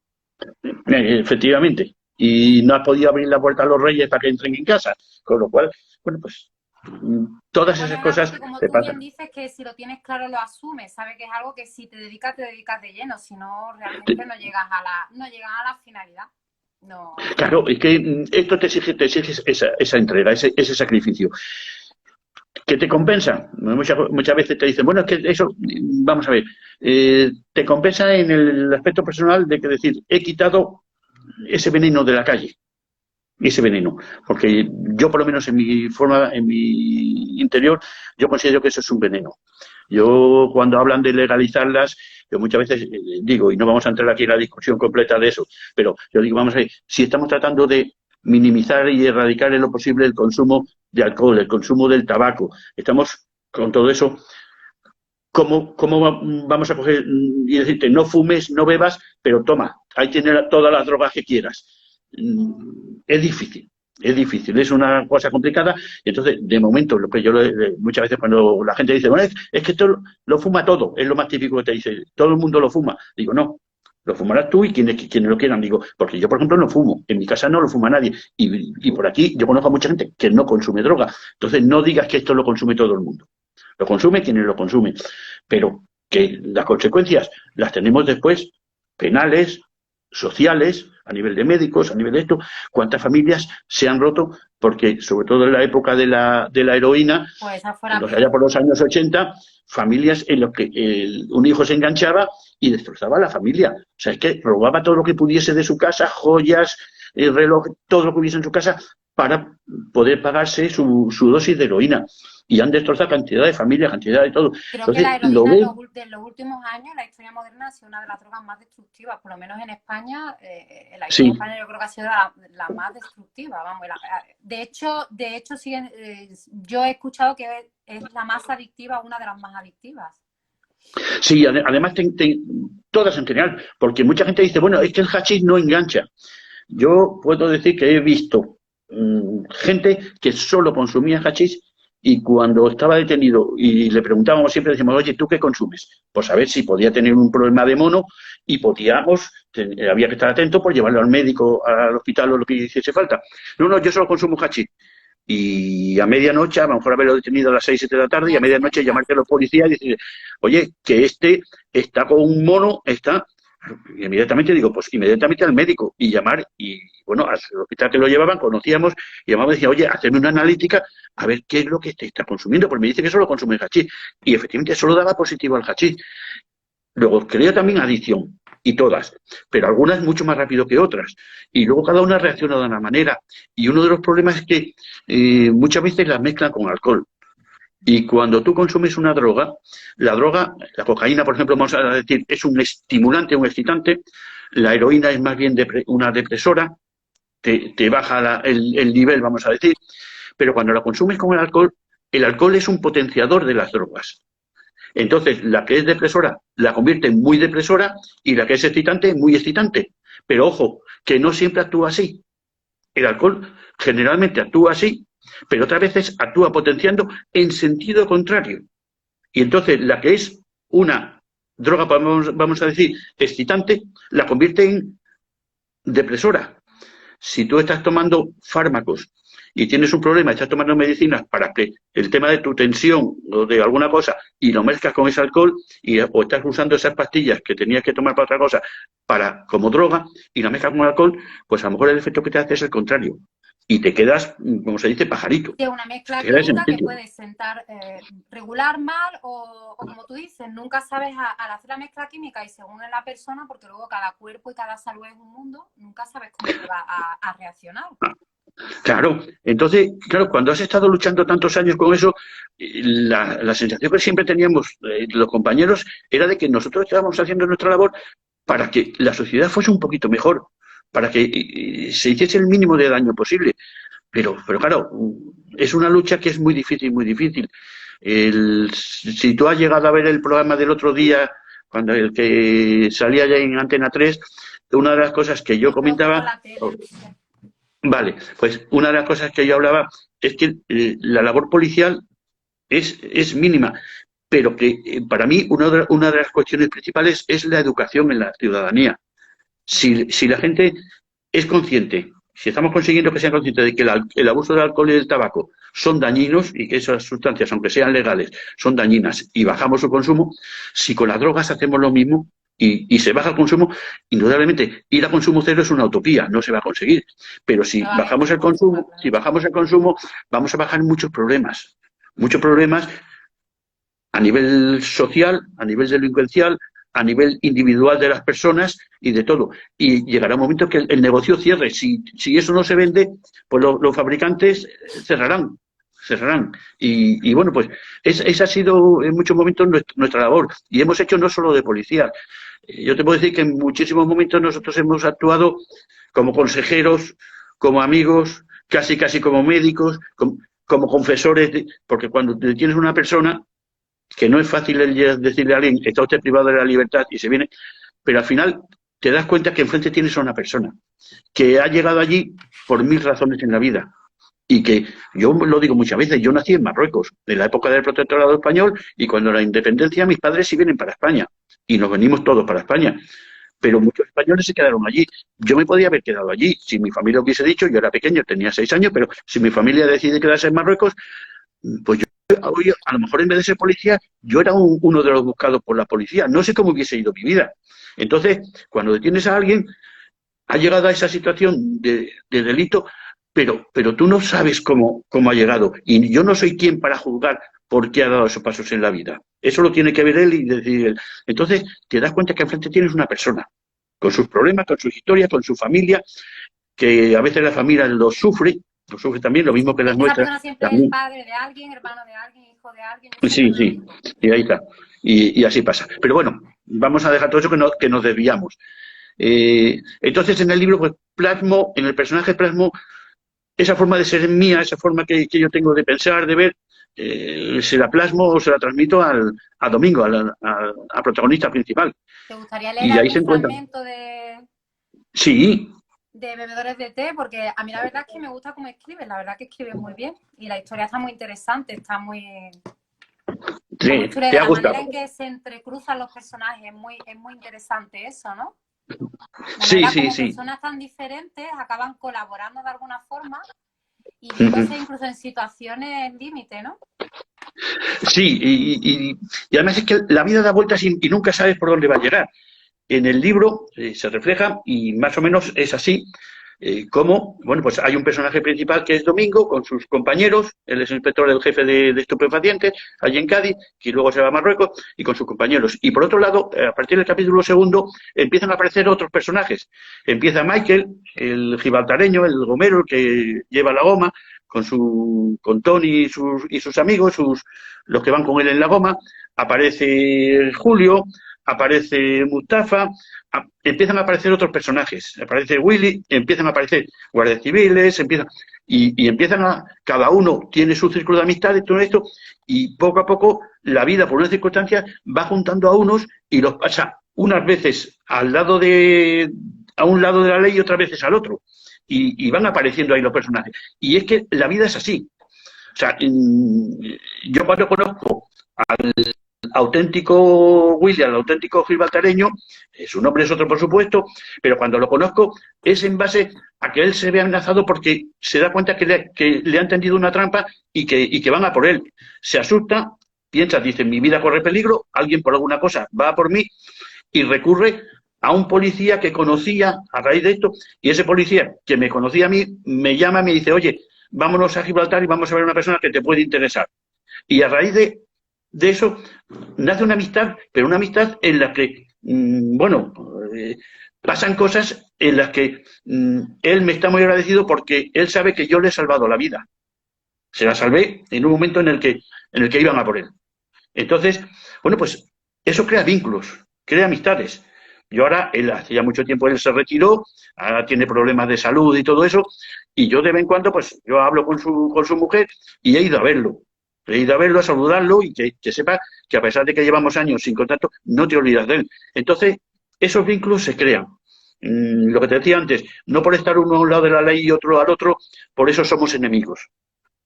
[SPEAKER 2] Efectivamente. Y no has podido abrir la puerta a los reyes para que entren en casa. Con lo cual, bueno, pues todas esas cosas
[SPEAKER 1] como
[SPEAKER 2] te
[SPEAKER 1] tú
[SPEAKER 2] pasan.
[SPEAKER 1] bien dices, que si lo tienes claro lo asumes, sabes que es algo que si te dedicas de lleno, si no realmente no llegas a la finalidad. No.
[SPEAKER 2] Claro, es que esto te exige esa entrega, ese sacrificio. ¿Qué te compensa? Muchas veces te dicen, bueno, es que eso, vamos a ver, te compensa en el aspecto personal de que decir, he quitado ese veneno de la calle. Ese veneno, porque yo por lo menos en mi interior, yo considero que eso es un veneno. Yo cuando hablan de legalizarlas, yo muchas veces digo, y no vamos a entrar aquí en la discusión completa de eso, pero yo digo, vamos a ver, si estamos tratando de minimizar y erradicar en lo posible el consumo de alcohol, el consumo del tabaco, estamos con todo eso, ¿cómo vamos a coger y decirte, no fumes, no bebas, pero toma, ahí tienes todas las drogas que quieras? Es difícil, es una cosa complicada. Y entonces, de momento, lo que yo muchas veces cuando la gente dice, bueno, es que esto lo fuma todo, es lo más típico que te dice, todo el mundo lo fuma. Digo, no, lo fumarás tú y quienes lo quieran. Digo, porque yo, por ejemplo, no fumo, en mi casa no lo fuma nadie. Y por aquí yo conozco a mucha gente que no consume droga. Entonces, no digas que esto lo consume todo el mundo. Lo consume quienes lo consumen. Pero que las consecuencias las tenemos después, penales, sociales, a nivel de médicos, a nivel de esto, cuántas familias se han roto, porque sobre todo en la época de la heroína,
[SPEAKER 1] pues
[SPEAKER 2] allá por los años 80, familias en las que un hijo se enganchaba y destrozaba a la familia. O sea, es que robaba todo lo que pudiese de su casa, joyas, reloj, todo lo que hubiese en su casa, para poder pagarse su dosis de heroína. Y han destrozado cantidad de familias, cantidad de todo.
[SPEAKER 1] Creo que la heroína en los últimos años, la historia moderna, ha sido una de las drogas más destructivas, por lo menos en España. En la historia de España yo creo que ha sido la más destructiva. Vamos, de hecho yo he escuchado que es la más adictiva, una de las más adictivas.
[SPEAKER 2] Sí, además todas en general, porque mucha gente dice, bueno, es que el hachís no engancha. Yo puedo decir que he visto gente que solo consumía hachís Y cuando estaba detenido y le preguntábamos siempre, decíamos, oye, ¿tú qué consumes? Pues a ver si podía tener un problema de mono y había que estar atento por llevarlo al médico, al hospital o lo que hiciese falta. No, no, yo solo consumo hachís. Y a medianoche, a lo mejor haberlo detenido a las 6, 7 de la tarde, y a medianoche llamarte a los policías y decir, oye, que este está con un mono, está... Y inmediatamente digo, pues inmediatamente al médico y llamar, y bueno, al hospital que lo llevaban, conocíamos, y llamábamos y decía, oye, hacerme una analítica a ver qué es lo que te está consumiendo, porque me dice que solo consume hachís. Y efectivamente solo daba positivo al hachís. Luego crea también adicción, y todas, pero algunas mucho más rápido que otras. Y luego cada una reacciona de una manera. Y uno de los problemas es que muchas veces las mezclan con alcohol. Y cuando tú consumes una droga, la cocaína, por ejemplo, vamos a decir, es un estimulante, un excitante, la heroína es más bien una depresora, te baja el nivel, vamos a decir, pero cuando la consumes con el alcohol es un potenciador de las drogas. Entonces, la que es depresora la convierte en muy depresora y la que es excitante en muy excitante. Pero ojo, que no siempre actúa así. El alcohol generalmente actúa así, pero otras veces actúa potenciando en sentido contrario. Y entonces la que es una droga, vamos a decir, excitante, la convierte en depresora. Si tú estás tomando fármacos y tienes un problema, estás tomando medicinas para que el tema de tu tensión o de alguna cosa y lo mezclas con ese alcohol o estás usando esas pastillas que tenías que tomar para otra cosa como droga y la mezclas con alcohol, pues a lo mejor el efecto que te hace es el contrario. Y te quedas, como se dice, pajarito.
[SPEAKER 1] Es una mezcla química que puede sentar regular, mal o como tú dices, nunca sabes al hacer la mezcla química y según es la persona, porque luego cada cuerpo y cada salud es un mundo, nunca sabes cómo te va a reaccionar.
[SPEAKER 2] Claro, entonces, claro, cuando has estado luchando tantos años con eso, la sensación que siempre teníamos los compañeros era de que nosotros estábamos haciendo nuestra labor para que la sociedad fuese un poquito mejor, para que se hiciese el mínimo de daño posible. Pero claro, es una lucha que es muy difícil, muy difícil. Si tú has llegado a ver el programa del otro día, cuando el que salía ya en Antena 3, una de las cosas que yo comentaba... Vale, pues una de las cosas que yo hablaba es que la labor policial es mínima, pero que para mí una de las cuestiones principales es la educación en la ciudadanía. Si la gente es consciente, si estamos consiguiendo que sean conscientes de que el abuso del alcohol y del tabaco son dañinos y que esas sustancias, aunque sean legales, son dañinas y bajamos su consumo, si con las drogas hacemos lo mismo y se baja el consumo, indudablemente ir a consumo cero es una utopía, no se va a conseguir. Pero si bajamos el consumo, vamos a bajar muchos problemas a nivel social, a nivel delincuencial, a nivel individual de las personas y de todo. Y llegará un momento que el negocio cierre. Si eso no se vende, pues los fabricantes cerrarán. Y bueno, pues esa ha sido en muchos momentos nuestra labor. Y hemos hecho no solo de policía. Yo te puedo decir que en muchísimos momentos nosotros hemos actuado como consejeros, como amigos, casi como médicos, como confesores, porque cuando tienes una persona que no es fácil decirle a alguien, está usted privado de la libertad y se viene, pero al final te das cuenta que enfrente tienes a una persona que ha llegado allí por 1000 razones en la vida. Y que yo lo digo muchas veces, yo nací en Marruecos, en la época del protectorado español, y cuando la independencia, mis padres sí vienen para España, y nos venimos todos para España. Pero muchos españoles se quedaron allí. Yo me podía haber quedado allí. Si mi familia hubiese dicho, yo era pequeño, tenía 6 años, pero si mi familia decide quedarse en Marruecos, pues yo hoy, a lo mejor en vez de ser policía, yo era uno de los buscados por la policía. No sé cómo hubiese ido mi vida. Entonces, cuando detienes a alguien, ha llegado a esa situación de delito, pero tú no sabes cómo ha llegado. Y yo no soy quien para juzgar por qué ha dado esos pasos en la vida. Eso lo tiene que ver él y decir él. Entonces, te das cuenta que enfrente tienes una persona, con sus problemas, con sus historias, con su familia, que a veces la familia lo sufre también, lo mismo que las nuestras.
[SPEAKER 1] Esa persona siempre es padre de alguien, hermano de alguien, hijo de alguien.
[SPEAKER 2] Sí, y ahí está. Y así pasa. Pero bueno, vamos a dejar todo eso que nos desviamos. Entonces, en el libro, pues en el personaje plasmo esa forma de ser mía, esa forma que yo tengo de pensar, de ver, se la plasmo o se la transmito a Domingo, al protagonista principal.
[SPEAKER 1] ¿Te gustaría leer algún fragmento de...?
[SPEAKER 2] Sí,
[SPEAKER 1] de bebedores de té, porque a mí la verdad es que me gusta cómo escribes, la verdad que escribes muy bien y la historia está muy interesante, está muy
[SPEAKER 2] Sí,
[SPEAKER 1] chula y
[SPEAKER 2] ¿te
[SPEAKER 1] de
[SPEAKER 2] ha
[SPEAKER 1] la manera
[SPEAKER 2] gustado?
[SPEAKER 1] en que se entrecruzan los personajes, es muy interesante eso, ¿no? La
[SPEAKER 2] Sí,
[SPEAKER 1] manera
[SPEAKER 2] sí,
[SPEAKER 1] como
[SPEAKER 2] sí.
[SPEAKER 1] personas tan diferentes acaban colaborando de alguna forma y
[SPEAKER 2] Ujú.
[SPEAKER 1] viéndose incluso en situaciones límite, ¿no?
[SPEAKER 2] Sí, y además es que la vida da vueltas y nunca sabes por dónde va a llegar. En el libro se refleja, y más o menos es así, cómo, bueno, pues hay un personaje principal que es Domingo, con sus compañeros, él es inspector del jefe de estupefacientes, allí en Cádiz, que luego se va a Marruecos, y con sus compañeros. Y por otro lado, a partir del capítulo segundo, empiezan a aparecer otros personajes. Empieza Michael, el gibraltareño, el gomero, el que lleva la goma, con Tony y sus amigos, los que van con él en la goma. Aparece Julio, aparece Mustafa, empiezan a aparecer otros personajes, aparece Willy, empiezan a aparecer guardias civiles, empiezan cada uno tiene su círculo de amistad y todo esto, y poco a poco la vida, por una circunstancia, va juntando a unos y los pasa unas veces a un lado de la ley y otras veces al otro. Y van apareciendo ahí los personajes. Y es que la vida es así. O sea, yo cuando conozco auténtico William, el auténtico gibraltareño, su nombre es otro por supuesto, pero cuando lo conozco es en base a que él se ve amenazado porque se da cuenta que le han tendido una trampa y que van a por él. Se asusta, piensa, dice, mi vida corre peligro, alguien por alguna cosa va a por mí y recurre a un policía que conocía a raíz de esto, y ese policía que me conocía a mí me llama y me dice, oye, vámonos a Gibraltar y vamos a ver a una persona que te puede interesar. Y a raíz de eso nace una amistad, pero una amistad en la que, bueno, pasan cosas en las que él me está muy agradecido porque él sabe que yo le he salvado la vida. Se la salvé en un momento en el que iban a por él. Entonces, bueno, pues eso crea vínculos, crea amistades. Yo ahora, él hace ya mucho tiempo él se retiró, ahora tiene problemas de salud y todo eso, y yo de vez en cuando, pues yo hablo con su mujer y he ido a verlo. He ido a verlo, a saludarlo y que sepa que a pesar de que llevamos años sin contacto, no te olvidas de él. Entonces, esos vínculos se crean. Lo que te decía antes, no por estar uno a un lado de la ley y otro al otro, por eso somos enemigos.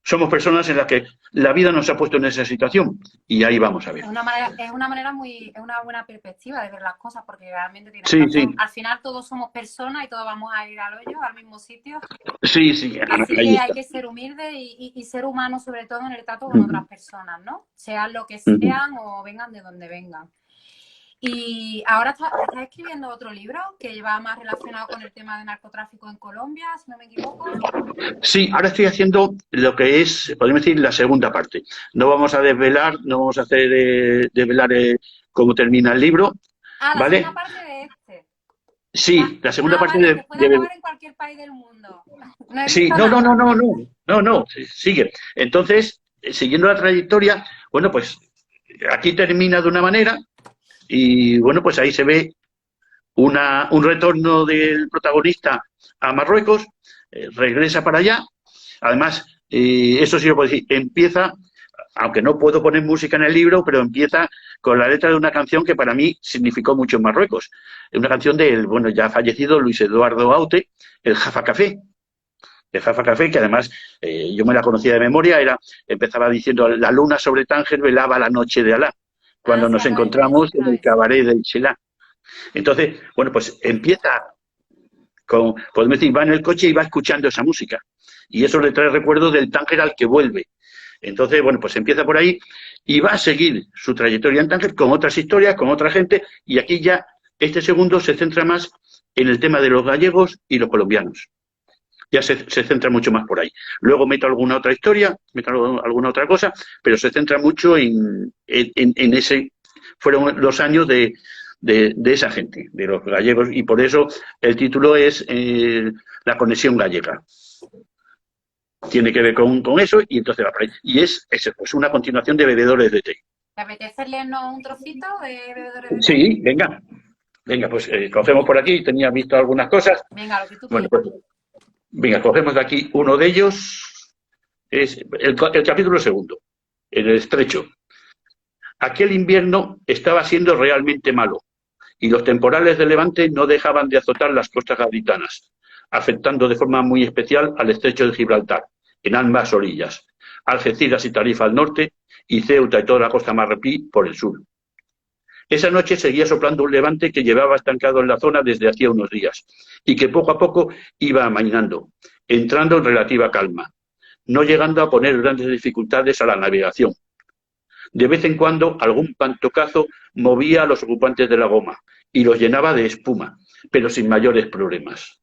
[SPEAKER 2] Somos personas en las que la vida nos ha puesto en esa situación y ahí vamos a ver.
[SPEAKER 1] Es una buena perspectiva de ver las cosas, porque realmente tienes
[SPEAKER 2] Sí, sí,
[SPEAKER 1] razón. Al final todos somos personas y todos vamos a ir al hoyo, al mismo sitio.
[SPEAKER 2] sí, sí,
[SPEAKER 1] Así
[SPEAKER 2] ahí
[SPEAKER 1] que hay
[SPEAKER 2] está.
[SPEAKER 1] que ser humilde y ser humano, sobre todo en el trato con otras personas, ¿no? Sean lo que sean o vengan de donde vengan. Y ahora estás escribiendo otro libro que va más relacionado con el tema de narcotráfico en Colombia, si no me equivoco.
[SPEAKER 2] Sí, ahora estoy haciendo lo que es, podemos decir, la segunda parte. No vamos a desvelar, no vamos a hacer desvelar cómo termina el libro,
[SPEAKER 1] Ah, la segunda
[SPEAKER 2] ¿vale?
[SPEAKER 1] parte de este.
[SPEAKER 2] Sí, la segunda parte
[SPEAKER 1] Vale, que puede acabar en cualquier país del mundo. No he
[SPEAKER 2] sí,
[SPEAKER 1] visto
[SPEAKER 2] no, no, no,
[SPEAKER 1] nada.
[SPEAKER 2] no, no, no, no, sigue. Entonces, siguiendo la trayectoria, bueno, pues aquí termina de una manera y bueno, pues ahí se ve un retorno del protagonista a Marruecos, regresa para allá. Además, eso sí lo puedo decir, empieza, aunque no puedo poner música en el libro, pero empieza con la letra de una canción que para mí significó mucho en Marruecos. Una canción del, bueno, ya fallecido Luis Eduardo Aute, el Jafa Café. El Jafa Café, que además yo me la conocía de memoria, empezaba diciendo, la luna sobre Tánger velaba la noche de Alá,
[SPEAKER 1] Ah,
[SPEAKER 2] cuando
[SPEAKER 1] sí,
[SPEAKER 2] nos
[SPEAKER 1] me
[SPEAKER 2] encontramos en
[SPEAKER 1] suena
[SPEAKER 2] el
[SPEAKER 1] esa.
[SPEAKER 2] cabaret del Chelá. Entonces, bueno, pues empieza podemos decir, va en el coche y va escuchando esa música. Y eso le trae recuerdos del Tánger al que vuelve. Entonces, bueno, pues empieza por ahí y va a seguir su trayectoria en Tánger con otras historias, con otra gente, y aquí ya este segundo se centra más en el tema de los gallegos y los colombianos. Ya se centra mucho más por ahí. Luego meto alguna otra historia, meto alguna otra cosa, pero se centra mucho en ese, fueron los años de esa gente, de los gallegos, y por eso el título es La conexión gallega. Tiene que ver con eso y entonces va por ahí. Y es pues una continuación de Bebedores de Té.
[SPEAKER 1] ¿Te apetece leernos un trocito de Bebedores de Té?
[SPEAKER 2] Sí, venga, venga, pues cogemos por aquí, tenía visto algunas cosas.
[SPEAKER 1] Venga, lo que tú
[SPEAKER 2] Bueno,
[SPEAKER 1] quieras.
[SPEAKER 2] pues venga, cogemos de aquí uno de ellos, es el capítulo segundo, el estrecho. Aquel invierno estaba siendo realmente malo y los temporales de levante no dejaban de azotar las costas gaditanas. afectando de forma muy especial al estrecho de Gibraltar, en ambas orillas, Algeciras y Tarifa al norte y Ceuta y toda la costa marroquí por el sur. Esa noche seguía soplando un levante que llevaba estancado en la zona desde hacía unos días y que poco a poco iba amainando, entrando en relativa calma, no llegando a poner grandes dificultades a la navegación. De vez en cuando algún pantocazo movía a los ocupantes de la goma y los llenaba de espuma, pero sin mayores problemas.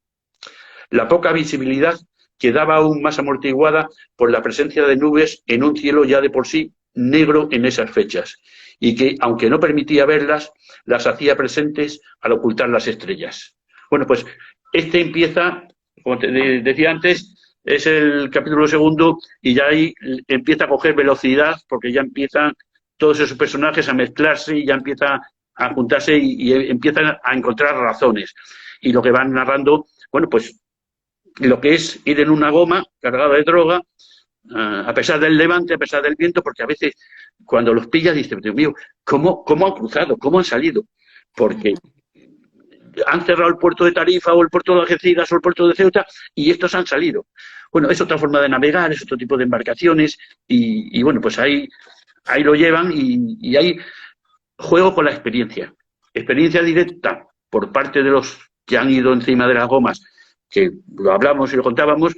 [SPEAKER 2] La poca visibilidad quedaba aún más amortiguada por la presencia de nubes en un cielo ya de por sí negro en esas fechas, y que, aunque no permitía verlas, las hacía presentes al ocultar las estrellas. Bueno, pues este empieza, como te decía antes, es el capítulo segundo y ya ahí empieza a coger velocidad porque ya empiezan todos esos personajes a mezclarse y ya empieza a juntarse y empiezan a encontrar razones. Y lo que van narrando, bueno, pues lo que es ir en una goma cargada de droga, a pesar del levante, a pesar del viento, porque a veces cuando los pillas dices, Dios mío, ¿cómo han cruzado? ¿Cómo han salido? Porque han cerrado el puerto de Tarifa o el puerto de Algeciras o el puerto de Ceuta y estos han salido. Bueno, es otra forma de navegar, es otro tipo de embarcaciones y bueno, pues ahí lo llevan y hay juego con la experiencia directa por parte de los que han ido encima de las gomas, que lo hablamos y lo contábamos,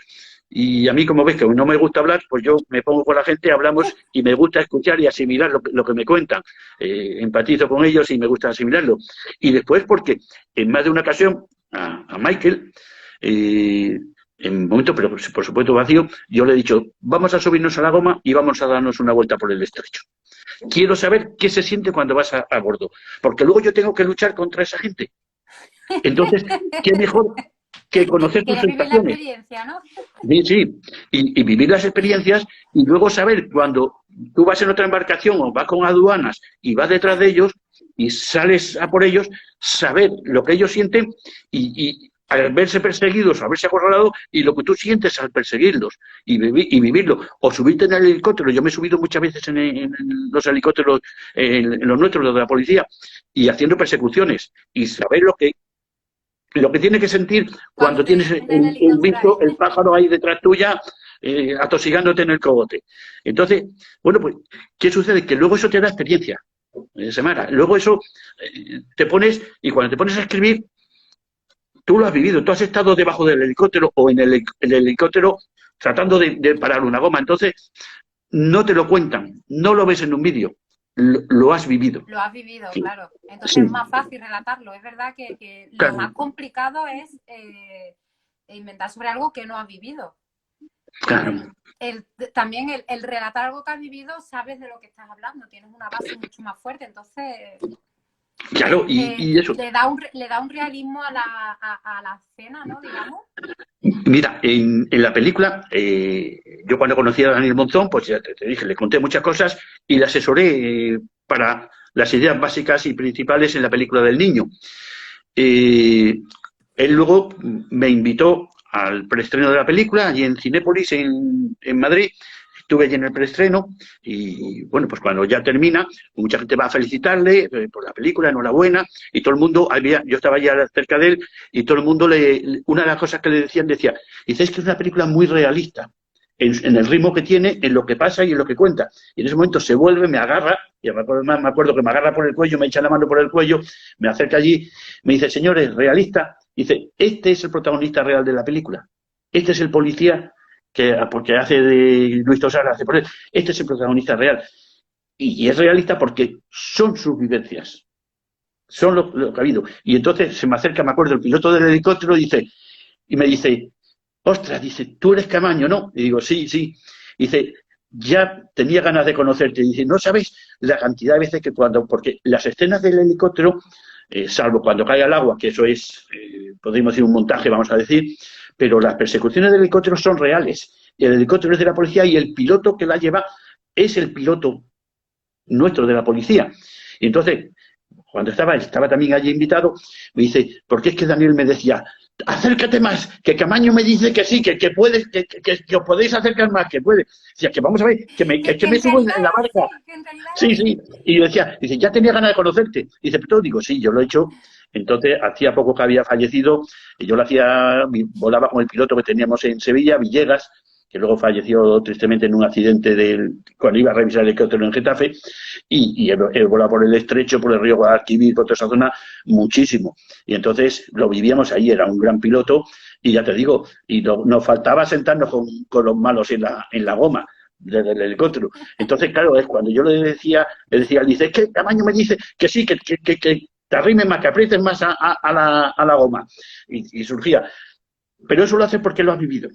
[SPEAKER 2] y a mí, como ves, que no me gusta hablar, pues yo me pongo con la gente, hablamos y me gusta escuchar y asimilar lo que me cuentan. Empatizo con ellos y me gusta asimilarlo. Y después porque en más de una ocasión a Michael, en momentos, pero por supuesto vacío, yo le he dicho, vamos a subirnos a la goma y vamos a darnos una vuelta por el estrecho. Quiero saber qué se siente cuando vas a bordo, porque luego yo tengo que luchar contra esa gente. Entonces, ¿qué mejor que conocer tus sensaciones?
[SPEAKER 1] La experiencia, ¿no?
[SPEAKER 2] Sí, sí, y vivir las experiencias y luego saber cuando tú vas en otra embarcación o vas con aduanas y vas detrás de ellos y sales a por ellos, saber lo que ellos sienten y al verse perseguidos, al verse acorralados y lo que tú sientes al perseguirlos y vivirlo. O subirte en el helicóptero. Yo me he subido muchas veces en los helicópteros, en los nuestros, los de la policía, y haciendo persecuciones y saber lo que tienes que sentir cuando tienes el bicho, el pájaro ahí detrás tuya, atosigándote en el cogote. Entonces, bueno, pues, ¿qué sucede? Que luego eso te da experiencia, Semara. Luego eso te pones, y cuando te pones a escribir, tú lo has vivido, tú has estado debajo del helicóptero o en el helicóptero tratando de parar una goma. Entonces, no te lo cuentan, no lo ves en un vídeo. Lo has vivido.
[SPEAKER 1] Lo has vivido,
[SPEAKER 2] sí.
[SPEAKER 1] Claro. Entonces
[SPEAKER 2] sí.
[SPEAKER 1] Es más fácil relatarlo. Es verdad que lo más complicado es inventar sobre algo que no has vivido.
[SPEAKER 2] Claro.
[SPEAKER 1] También el relatar algo que has vivido, sabes de lo que estás hablando, tienes una base mucho más fuerte. Entonces,
[SPEAKER 2] claro, y eso.
[SPEAKER 1] Le da un realismo a la escena, ¿no? Digamos.
[SPEAKER 2] Mira, en la película, yo cuando conocí a Daniel Monzón, pues ya te dije, le conté muchas cosas y le asesoré para las ideas básicas y principales en la película del niño. Él luego me invitó al preestreno de la película, allí en Cinépolis, en Madrid. Estuve allí en el preestreno y, bueno, pues cuando ya termina, mucha gente va a felicitarle por la película, enhorabuena, y todo el mundo, yo estaba ya cerca de él, y todo el mundo, una de las cosas que le decían, dice, es que es una película muy realista, en el ritmo que tiene, en lo que pasa y en lo que cuenta. Y en ese momento se vuelve, me agarra, y me acuerdo que me agarra por el cuello, me echa la mano por el cuello, me acerca allí, me dice, señores, realista, dice, este es el protagonista real de la película, este es el policía porque hace de Luis Tosar, este es el protagonista real. Y es realista porque son sus vivencias, son lo que ha habido. Y entonces se me acerca, me acuerdo, el piloto del helicóptero y me dice, ostras, dice, tú eres Camaño, ¿no? Y digo, sí, sí. Y dice, ya tenía ganas de conocerte. Y dice, no sabéis la cantidad de veces que porque las escenas del helicóptero, salvo cuando cae al agua, que eso es, podríamos decir un montaje, vamos a decir, pero las persecuciones del helicóptero son reales. El helicóptero es de la policía y el piloto que la lleva es el piloto nuestro de la policía. Y entonces, cuando estaba también allí invitado, me dice, porque es que Daniel me decía, acércate más, que Camaño me dice que sí, que puedes, que os podéis acercar más, que puede. Decía, que vamos a ver, que me subo en la barca. Sí, sí. Y yo decía, dice, ya tenía ganas de conocerte. Dice, pero digo, sí, yo lo he hecho Entonces, hacía poco que había fallecido, y yo lo hacía, volaba con el piloto que teníamos en Sevilla, Villegas, que luego falleció tristemente en un accidente cuando iba a revisar el helicóptero en Getafe, y he volado por el estrecho, por el río Guadalquivir, por toda esa zona, muchísimo. Y entonces lo vivíamos ahí, era un gran piloto, y ya te digo, y nos faltaba sentarnos con los malos en la goma del helicóptero. Entonces, claro, es cuando yo le decía, dice, ¿qué tamaño me dice? Que sí, que te arrimes más, que aprietes más a la goma. Y surgía. Pero eso lo hace porque lo has vivido.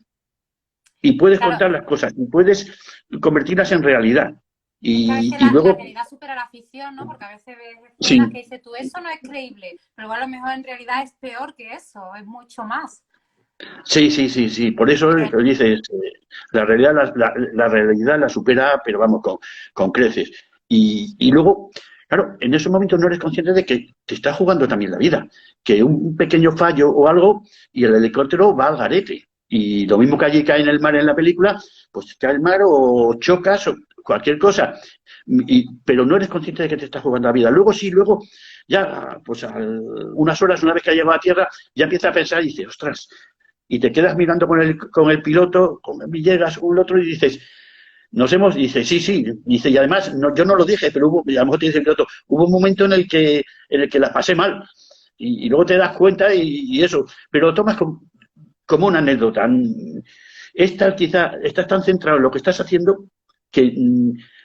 [SPEAKER 2] Y puedes
[SPEAKER 1] Claro,
[SPEAKER 2] contar las cosas, y puedes convertirlas en realidad.
[SPEAKER 1] es que a veces
[SPEAKER 2] Y
[SPEAKER 1] la
[SPEAKER 2] luego,
[SPEAKER 1] realidad supera la ficción, ¿no? Porque a veces ves
[SPEAKER 2] sí,
[SPEAKER 1] escenas que dices tú, eso no es creíble, pero igual a lo mejor en realidad es peor que eso, es mucho más.
[SPEAKER 2] sí. Por eso
[SPEAKER 1] Pero
[SPEAKER 2] lo dices, la realidad la realidad la supera, pero vamos, con creces. Y luego, claro, en esos momentos no eres consciente de que te está jugando también la vida, que un pequeño fallo o algo y el helicóptero va al garete. Y lo mismo que allí cae en el mar en la película, pues cae en el mar o chocas o cualquier cosa. Pero no eres consciente de que te está jugando la vida. Luego sí, luego ya, pues unas horas, una vez que ha llegado a tierra, ya empieza a pensar y dice, ostras, y te quedas mirando con el piloto, con Villegas, con el otro, y dices, dice, sí, dice, y además, no, yo no lo dije, pero a lo mejor te dice el piloto, hubo un momento en el que la pasé mal, y luego te das cuenta y eso, pero lo tomas como una anécdota. Quizá estás tan centrado en lo que estás haciendo que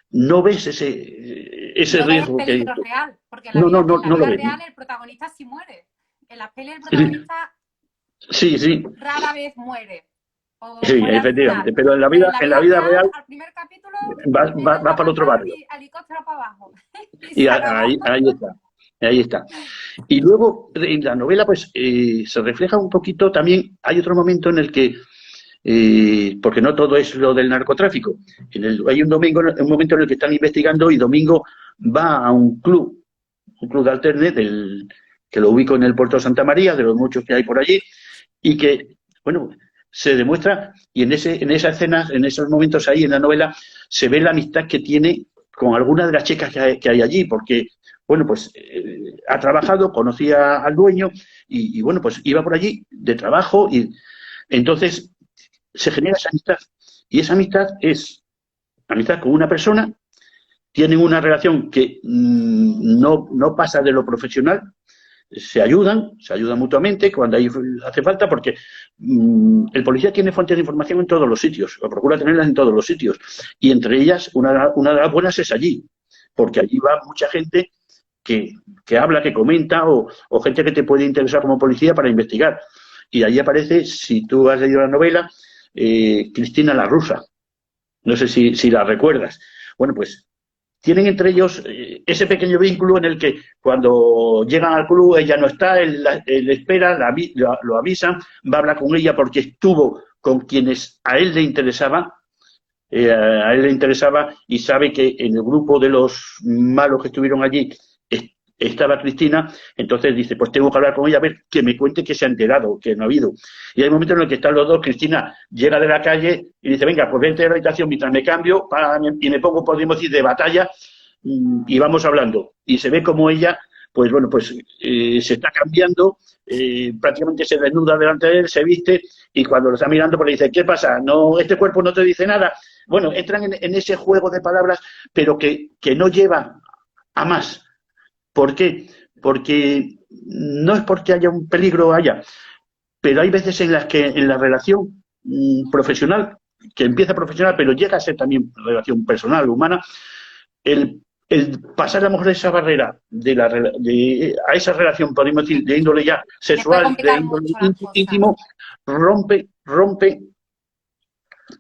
[SPEAKER 2] no ves ese
[SPEAKER 1] no ves el
[SPEAKER 2] riesgo que...
[SPEAKER 1] peligro real, porque
[SPEAKER 2] No, no, no,
[SPEAKER 1] en la
[SPEAKER 2] no lo
[SPEAKER 1] vida
[SPEAKER 2] ves.
[SPEAKER 1] real el protagonista sí muere. En las pelis el protagonista
[SPEAKER 2] Sí,
[SPEAKER 1] rara vez muere, o
[SPEAKER 2] sí,
[SPEAKER 1] muere al
[SPEAKER 2] efectivamente,
[SPEAKER 1] final.
[SPEAKER 2] pero en
[SPEAKER 1] Pero en la
[SPEAKER 2] la
[SPEAKER 1] vida
[SPEAKER 2] vida
[SPEAKER 1] real,
[SPEAKER 2] real
[SPEAKER 1] al primer capítulo,
[SPEAKER 2] va
[SPEAKER 1] metes la
[SPEAKER 2] para otro
[SPEAKER 1] pata
[SPEAKER 2] barrio.
[SPEAKER 1] y helicóptero para abajo. Y
[SPEAKER 2] Y
[SPEAKER 1] se acabó.
[SPEAKER 2] ahí está, ahí está. Y luego en la novela pues se refleja un poquito también, hay otro momento en el que, porque no todo es lo del narcotráfico, hay un momento en el que están investigando y Domingo va a un club de alterne, que lo ubico en el puerto de Santa María, de los muchos que hay por allí, y que, bueno, se demuestra, y en esa escena, en esos momentos ahí en la novela, se ve la amistad que tiene con algunas de las chicas que hay allí, porque, bueno, pues ha trabajado, conocía al dueño, y bueno, pues iba por allí de trabajo, y entonces se genera esa amistad. Y esa amistad es amistad con una persona, tienen una relación que no pasa de lo profesional, se ayudan mutuamente cuando ahí hace falta, porque el policía tiene fuentes de información en todos los sitios, o procura tenerlas en todos los sitios, y entre ellas una de las buenas es allí, porque allí va mucha gente que habla, que comenta, o gente que te puede interesar como policía para investigar. Y allí aparece, si tú has leído la novela, Cristina la Rusa. No sé si la recuerdas. Bueno, pues tienen entre ellos ese pequeño vínculo en el que cuando llegan al club ella no está, él espera, lo avisan, va a hablar con ella porque estuvo con quienes a él le interesaba y sabe que en el grupo de los malos que estuvieron allí estaba Cristina, entonces dice, pues tengo que hablar con ella, a ver, que me cuente que se ha enterado, que no ha habido. Y hay momentos en los que están los dos, Cristina llega de la calle y dice, venga, pues vente a la habitación mientras me cambio y me pongo, podríamos decir, de batalla y vamos hablando. Y se ve como ella, pues bueno, pues se está cambiando, prácticamente se desnuda delante de él, se viste y cuando lo está mirando, pues le dice, ¿qué pasa? No, este cuerpo no te dice nada. Bueno, entran en ese juego de palabras, pero que no lleva a más. ¿Por qué? Porque no es porque haya un peligro allá, pero hay veces en las que en la relación profesional, que empieza profesional, pero llega a ser también relación personal, humana, el pasar a lo mejor esa barrera a esa relación, podemos decir, de índole ya
[SPEAKER 1] Te puede
[SPEAKER 2] sexual, de
[SPEAKER 1] complicar
[SPEAKER 2] índole
[SPEAKER 1] mucho las cosas.
[SPEAKER 2] íntimo, rompe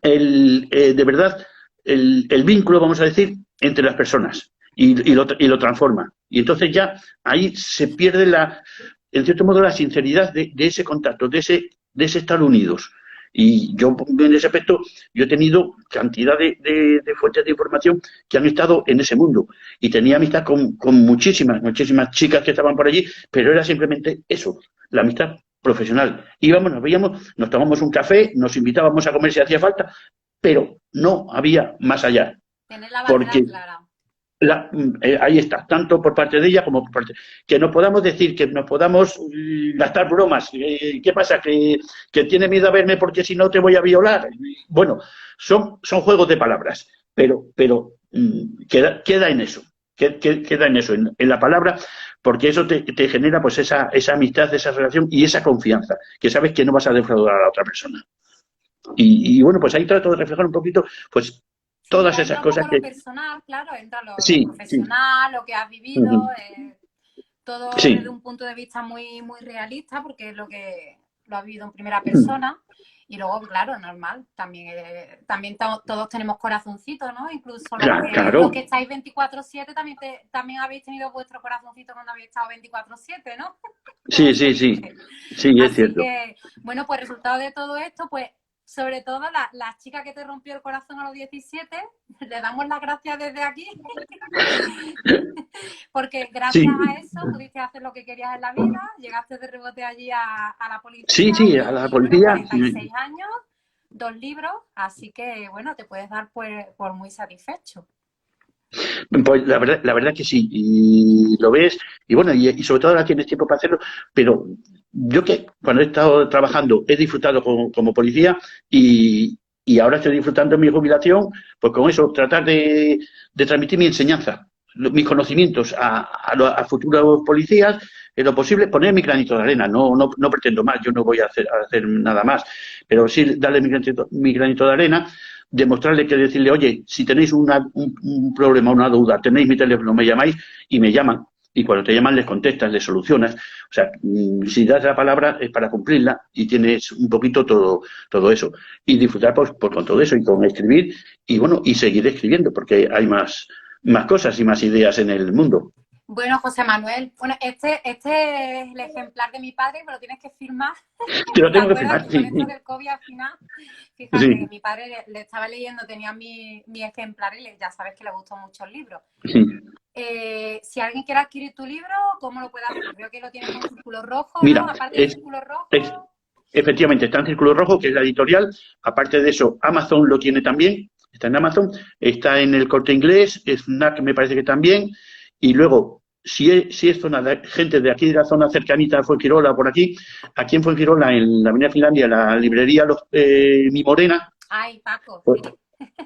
[SPEAKER 2] de verdad el vínculo, vamos a decir, entre las personas y lo transforma. Y entonces ya ahí se pierde en cierto modo la sinceridad de ese contacto, de ese estar unidos. Y yo en ese aspecto yo he tenido cantidad de fuentes de información que han estado en ese mundo y tenía amistad con muchísimas chicas que estaban por allí, pero era simplemente eso, la amistad profesional. Íbamos, nos veíamos, nos tomamos un café, nos invitábamos a comer si hacía falta, pero no había más allá,
[SPEAKER 1] Tener la
[SPEAKER 2] porque
[SPEAKER 1] bandera clara.
[SPEAKER 2] ahí está, tanto por parte de ella como por parte. Que nos podamos decir, que nos podamos gastar bromas. ¿Qué pasa? Que tiene miedo a verme porque si no te voy a violar. Bueno, son juegos de palabras, pero queda en eso. Queda en eso, en la palabra, porque eso te genera pues esa amistad, esa relación y esa confianza, que sabes que no vas a defraudar a la otra persona. Y bueno, pues ahí trato de reflejar un poquito, pues
[SPEAKER 1] Sí,
[SPEAKER 2] todas
[SPEAKER 1] ya
[SPEAKER 2] esas
[SPEAKER 1] entra un
[SPEAKER 2] cosas
[SPEAKER 1] poco
[SPEAKER 2] que...
[SPEAKER 1] lo personal, claro, entra lo
[SPEAKER 2] Sí, sí,
[SPEAKER 1] profesional, lo que has vivido,
[SPEAKER 2] ujú,
[SPEAKER 1] todo desde
[SPEAKER 2] sí,
[SPEAKER 1] un punto de vista muy, muy realista, porque es lo que lo has vivido en primera persona. Y luego, claro, normal, también todos tenemos corazoncitos, ¿no? Incluso los que
[SPEAKER 2] claro.
[SPEAKER 1] estáis 24/7 también habéis tenido vuestro corazoncito cuando habéis estado 24/7, ¿no? Como
[SPEAKER 2] Sí,
[SPEAKER 1] se
[SPEAKER 2] sí, sí,
[SPEAKER 1] dice.
[SPEAKER 2] sí, es
[SPEAKER 1] Así
[SPEAKER 2] cierto.
[SPEAKER 1] que, bueno, pues resultado de todo esto, pues sobre todo la chica que te rompió el corazón a los 17, le damos las gracias desde aquí, porque gracias
[SPEAKER 2] Sí,
[SPEAKER 1] a eso pudiste hacer lo que querías en la vida, llegaste de rebote allí a la
[SPEAKER 2] sí,
[SPEAKER 1] policía
[SPEAKER 2] sí, a la
[SPEAKER 1] y bueno,
[SPEAKER 2] policía.
[SPEAKER 1] 46 años, 2 libros, así que bueno, te puedes dar por muy satisfecho.
[SPEAKER 2] Pues la verdad que sí, y lo ves, y bueno, y sobre todo ahora tienes tiempo para hacerlo, pero yo que cuando he estado trabajando he disfrutado como policía y ahora estoy disfrutando en mi jubilación, pues con eso, tratar de transmitir mi enseñanza, mis conocimientos a futuros policías, en lo posible poner mi granito de arena, no pretendo más, yo no voy a hacer nada más, pero sí darle mi granito de arena, demostrarle que decirle, oye, si tenéis un problema, una duda, tenéis mi teléfono, me llamáis y me llaman. Y cuando te llaman les contestas, les solucionas. O sea, si das la palabra es para cumplirla y tienes un poquito todo eso. Y disfrutar pues, con todo eso y con escribir y bueno, y seguir escribiendo porque hay más cosas y más ideas en el mundo.
[SPEAKER 1] Bueno, José Manuel, bueno, este es el ejemplar de mi padre, pero tienes que firmar.
[SPEAKER 2] Te lo
[SPEAKER 1] ¿Te
[SPEAKER 2] tengo que
[SPEAKER 1] acuerdas
[SPEAKER 2] firmar,
[SPEAKER 1] que con
[SPEAKER 2] sí,
[SPEAKER 1] esto del COVID al final, fíjate que
[SPEAKER 2] sí,
[SPEAKER 1] mi padre le estaba leyendo, tenía mi ejemplar y ya sabes que le gustó mucho el libro.
[SPEAKER 2] sí.
[SPEAKER 1] Si alguien quiere adquirir tu libro, ¿cómo lo puede hacer? Veo que lo tienes con círculo rojo, ¿no?
[SPEAKER 2] Mira,
[SPEAKER 1] Aparte del círculo
[SPEAKER 2] es
[SPEAKER 1] rojo,
[SPEAKER 2] efectivamente, está en Círculo Rojo, que es la editorial. Aparte de eso, Amazon lo tiene también. Está en Amazon. Está en el Corte Inglés. Fnac me parece que también. Y luego, si es zona de gente de aquí, de la zona cercanita de Fuengirola, por aquí en Fuengirola, en la Avenida Finlandia, la librería Mi Morena,
[SPEAKER 1] ay, Paco,
[SPEAKER 2] pues,
[SPEAKER 1] sí.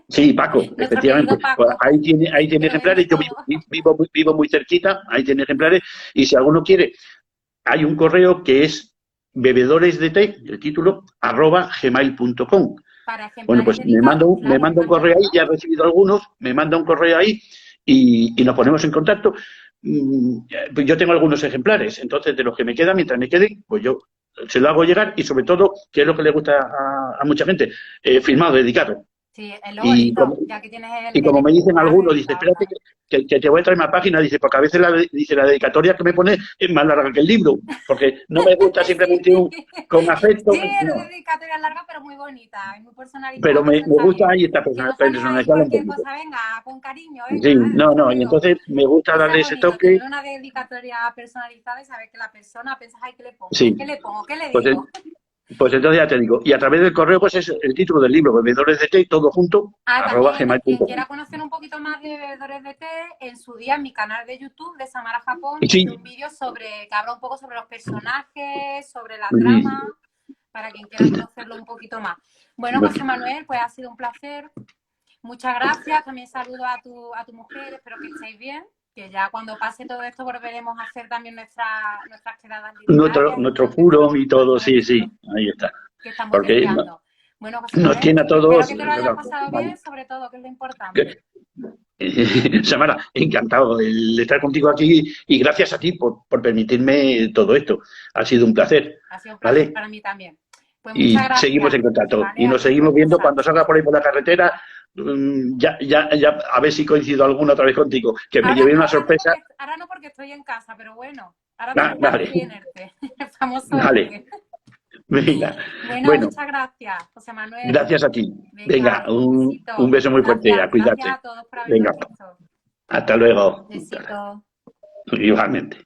[SPEAKER 2] sí, Paco,
[SPEAKER 1] Nuestro
[SPEAKER 2] efectivamente.
[SPEAKER 1] querido
[SPEAKER 2] Pues
[SPEAKER 1] Paco,
[SPEAKER 2] ahí tiene
[SPEAKER 1] que lo vende
[SPEAKER 2] ejemplares. Yo
[SPEAKER 1] todo.
[SPEAKER 2] vivo muy cerquita, ahí tiene ejemplares. Y si alguno quiere, hay un correo que es bebedores de té, el título, @gmail.com.
[SPEAKER 1] Para
[SPEAKER 2] Bueno,
[SPEAKER 1] ejemplares
[SPEAKER 2] pues me manda
[SPEAKER 1] dedicados,
[SPEAKER 2] un, me
[SPEAKER 1] claro,
[SPEAKER 2] manda un
[SPEAKER 1] también,
[SPEAKER 2] correo ahí,
[SPEAKER 1] ¿no?
[SPEAKER 2] ya he recibido algunos, me manda un correo ahí y nos ponemos en contacto. Pues yo tengo algunos ejemplares, entonces de los que me quedan, mientras me queden, pues yo se lo hago llegar y sobre todo, que es lo que le gusta a mucha gente, firmado, dedicado.
[SPEAKER 1] Sí, es lo
[SPEAKER 2] Y como,
[SPEAKER 1] bonito, ya que tienes
[SPEAKER 2] y
[SPEAKER 1] el
[SPEAKER 2] como me dicen
[SPEAKER 1] ejemplar
[SPEAKER 2] algunos, dice,
[SPEAKER 1] dedicado,
[SPEAKER 2] espérate
[SPEAKER 1] claro.
[SPEAKER 2] que te voy a traer una página, dice, porque a veces la dedicatoria que me pone es más larga que el libro, porque no me gusta
[SPEAKER 1] Sí,
[SPEAKER 2] simplemente con afecto,
[SPEAKER 1] sí, eres
[SPEAKER 2] no,
[SPEAKER 1] dedicatoria larga, pero muy bonita y muy
[SPEAKER 2] pero
[SPEAKER 1] personalizada, que
[SPEAKER 2] me,
[SPEAKER 1] eso
[SPEAKER 2] me
[SPEAKER 1] está
[SPEAKER 2] gusta
[SPEAKER 1] bien.
[SPEAKER 2] ahí esta
[SPEAKER 1] Que no sea nada ahí
[SPEAKER 2] personalizarla un
[SPEAKER 1] cualquier
[SPEAKER 2] poquito.
[SPEAKER 1] cosa, venga, con cariño,
[SPEAKER 2] Sí,
[SPEAKER 1] venga,
[SPEAKER 2] no, no, y
[SPEAKER 1] escríbelo.
[SPEAKER 2] entonces me gusta
[SPEAKER 1] Eso es
[SPEAKER 2] darle ese
[SPEAKER 1] bonito, tener
[SPEAKER 2] toque,
[SPEAKER 1] una dedicatoria personalizada y saber que la persona piensa, ay, ¿qué le pongo?
[SPEAKER 2] sí,
[SPEAKER 1] ¿Qué le pongo? ¿Qué le
[SPEAKER 2] pues,
[SPEAKER 1] digo?
[SPEAKER 2] pues entonces ya te digo, y a través del correo pues es el título del libro, Bebedores de Té, todo junto,
[SPEAKER 1] Ah, también quien
[SPEAKER 2] @gmail.com.
[SPEAKER 1] quiera conocer un poquito más de bebedores de té, en su día en mi canal de YouTube de Samara Japón
[SPEAKER 2] Sí,
[SPEAKER 1] hice un vídeo que habla un poco sobre los personajes, sobre la
[SPEAKER 2] sí,
[SPEAKER 1] trama, para quien quiera conocerlo un poquito más. Bueno, José Manuel, pues ha sido un placer. Muchas gracias. También saludo a tu mujer. Espero que estéis bien. Que ya cuando pase todo esto volveremos a hacer también nuestras quedadas
[SPEAKER 2] nuestro,
[SPEAKER 1] literarias y
[SPEAKER 2] nuestro
[SPEAKER 1] todo, que
[SPEAKER 2] furo y
[SPEAKER 1] son
[SPEAKER 2] todo,
[SPEAKER 1] nuestros
[SPEAKER 2] sí,
[SPEAKER 1] eventos
[SPEAKER 2] sí, ahí está.
[SPEAKER 1] que estamos
[SPEAKER 2] Porque
[SPEAKER 1] deseando. Bueno, José
[SPEAKER 2] nos
[SPEAKER 1] Manuel,
[SPEAKER 2] tiene a
[SPEAKER 1] espero
[SPEAKER 2] todos,
[SPEAKER 1] que te lo hayas pasado
[SPEAKER 2] vale.
[SPEAKER 1] bien, sobre todo, que es lo importante.
[SPEAKER 2] Samara, encantado de estar contigo aquí y gracias a ti por permitirme todo esto. Ha sido un placer,
[SPEAKER 1] Ha sido un placer
[SPEAKER 2] ¿vale?
[SPEAKER 1] para mí también. Pues muchas
[SPEAKER 2] Y seguimos
[SPEAKER 1] gracias.
[SPEAKER 2] en contacto
[SPEAKER 1] Vale,
[SPEAKER 2] y nos
[SPEAKER 1] adiós,
[SPEAKER 2] seguimos viendo
[SPEAKER 1] preciosa.
[SPEAKER 2] cuando salga por ahí por la carretera. Ya, a ver si coincido alguna otra vez contigo, que me llevé una sorpresa.
[SPEAKER 1] Ahora no porque estoy en casa, pero bueno, ahora tengo que
[SPEAKER 2] Vale,
[SPEAKER 1] hacer bien el famoso
[SPEAKER 2] vale,
[SPEAKER 1] ERTE.
[SPEAKER 2] venga.
[SPEAKER 1] Bueno,
[SPEAKER 2] Bueno,
[SPEAKER 1] muchas gracias, José Manuel.
[SPEAKER 2] gracias a ti. Venga,
[SPEAKER 1] Venga,
[SPEAKER 2] un
[SPEAKER 1] besito.
[SPEAKER 2] beso muy fuerte, a
[SPEAKER 1] Gracias
[SPEAKER 2] cuidarse.
[SPEAKER 1] a todos por habernos
[SPEAKER 2] Venga,
[SPEAKER 1] visto.
[SPEAKER 2] hasta luego.
[SPEAKER 1] Besito.
[SPEAKER 2] Igualmente.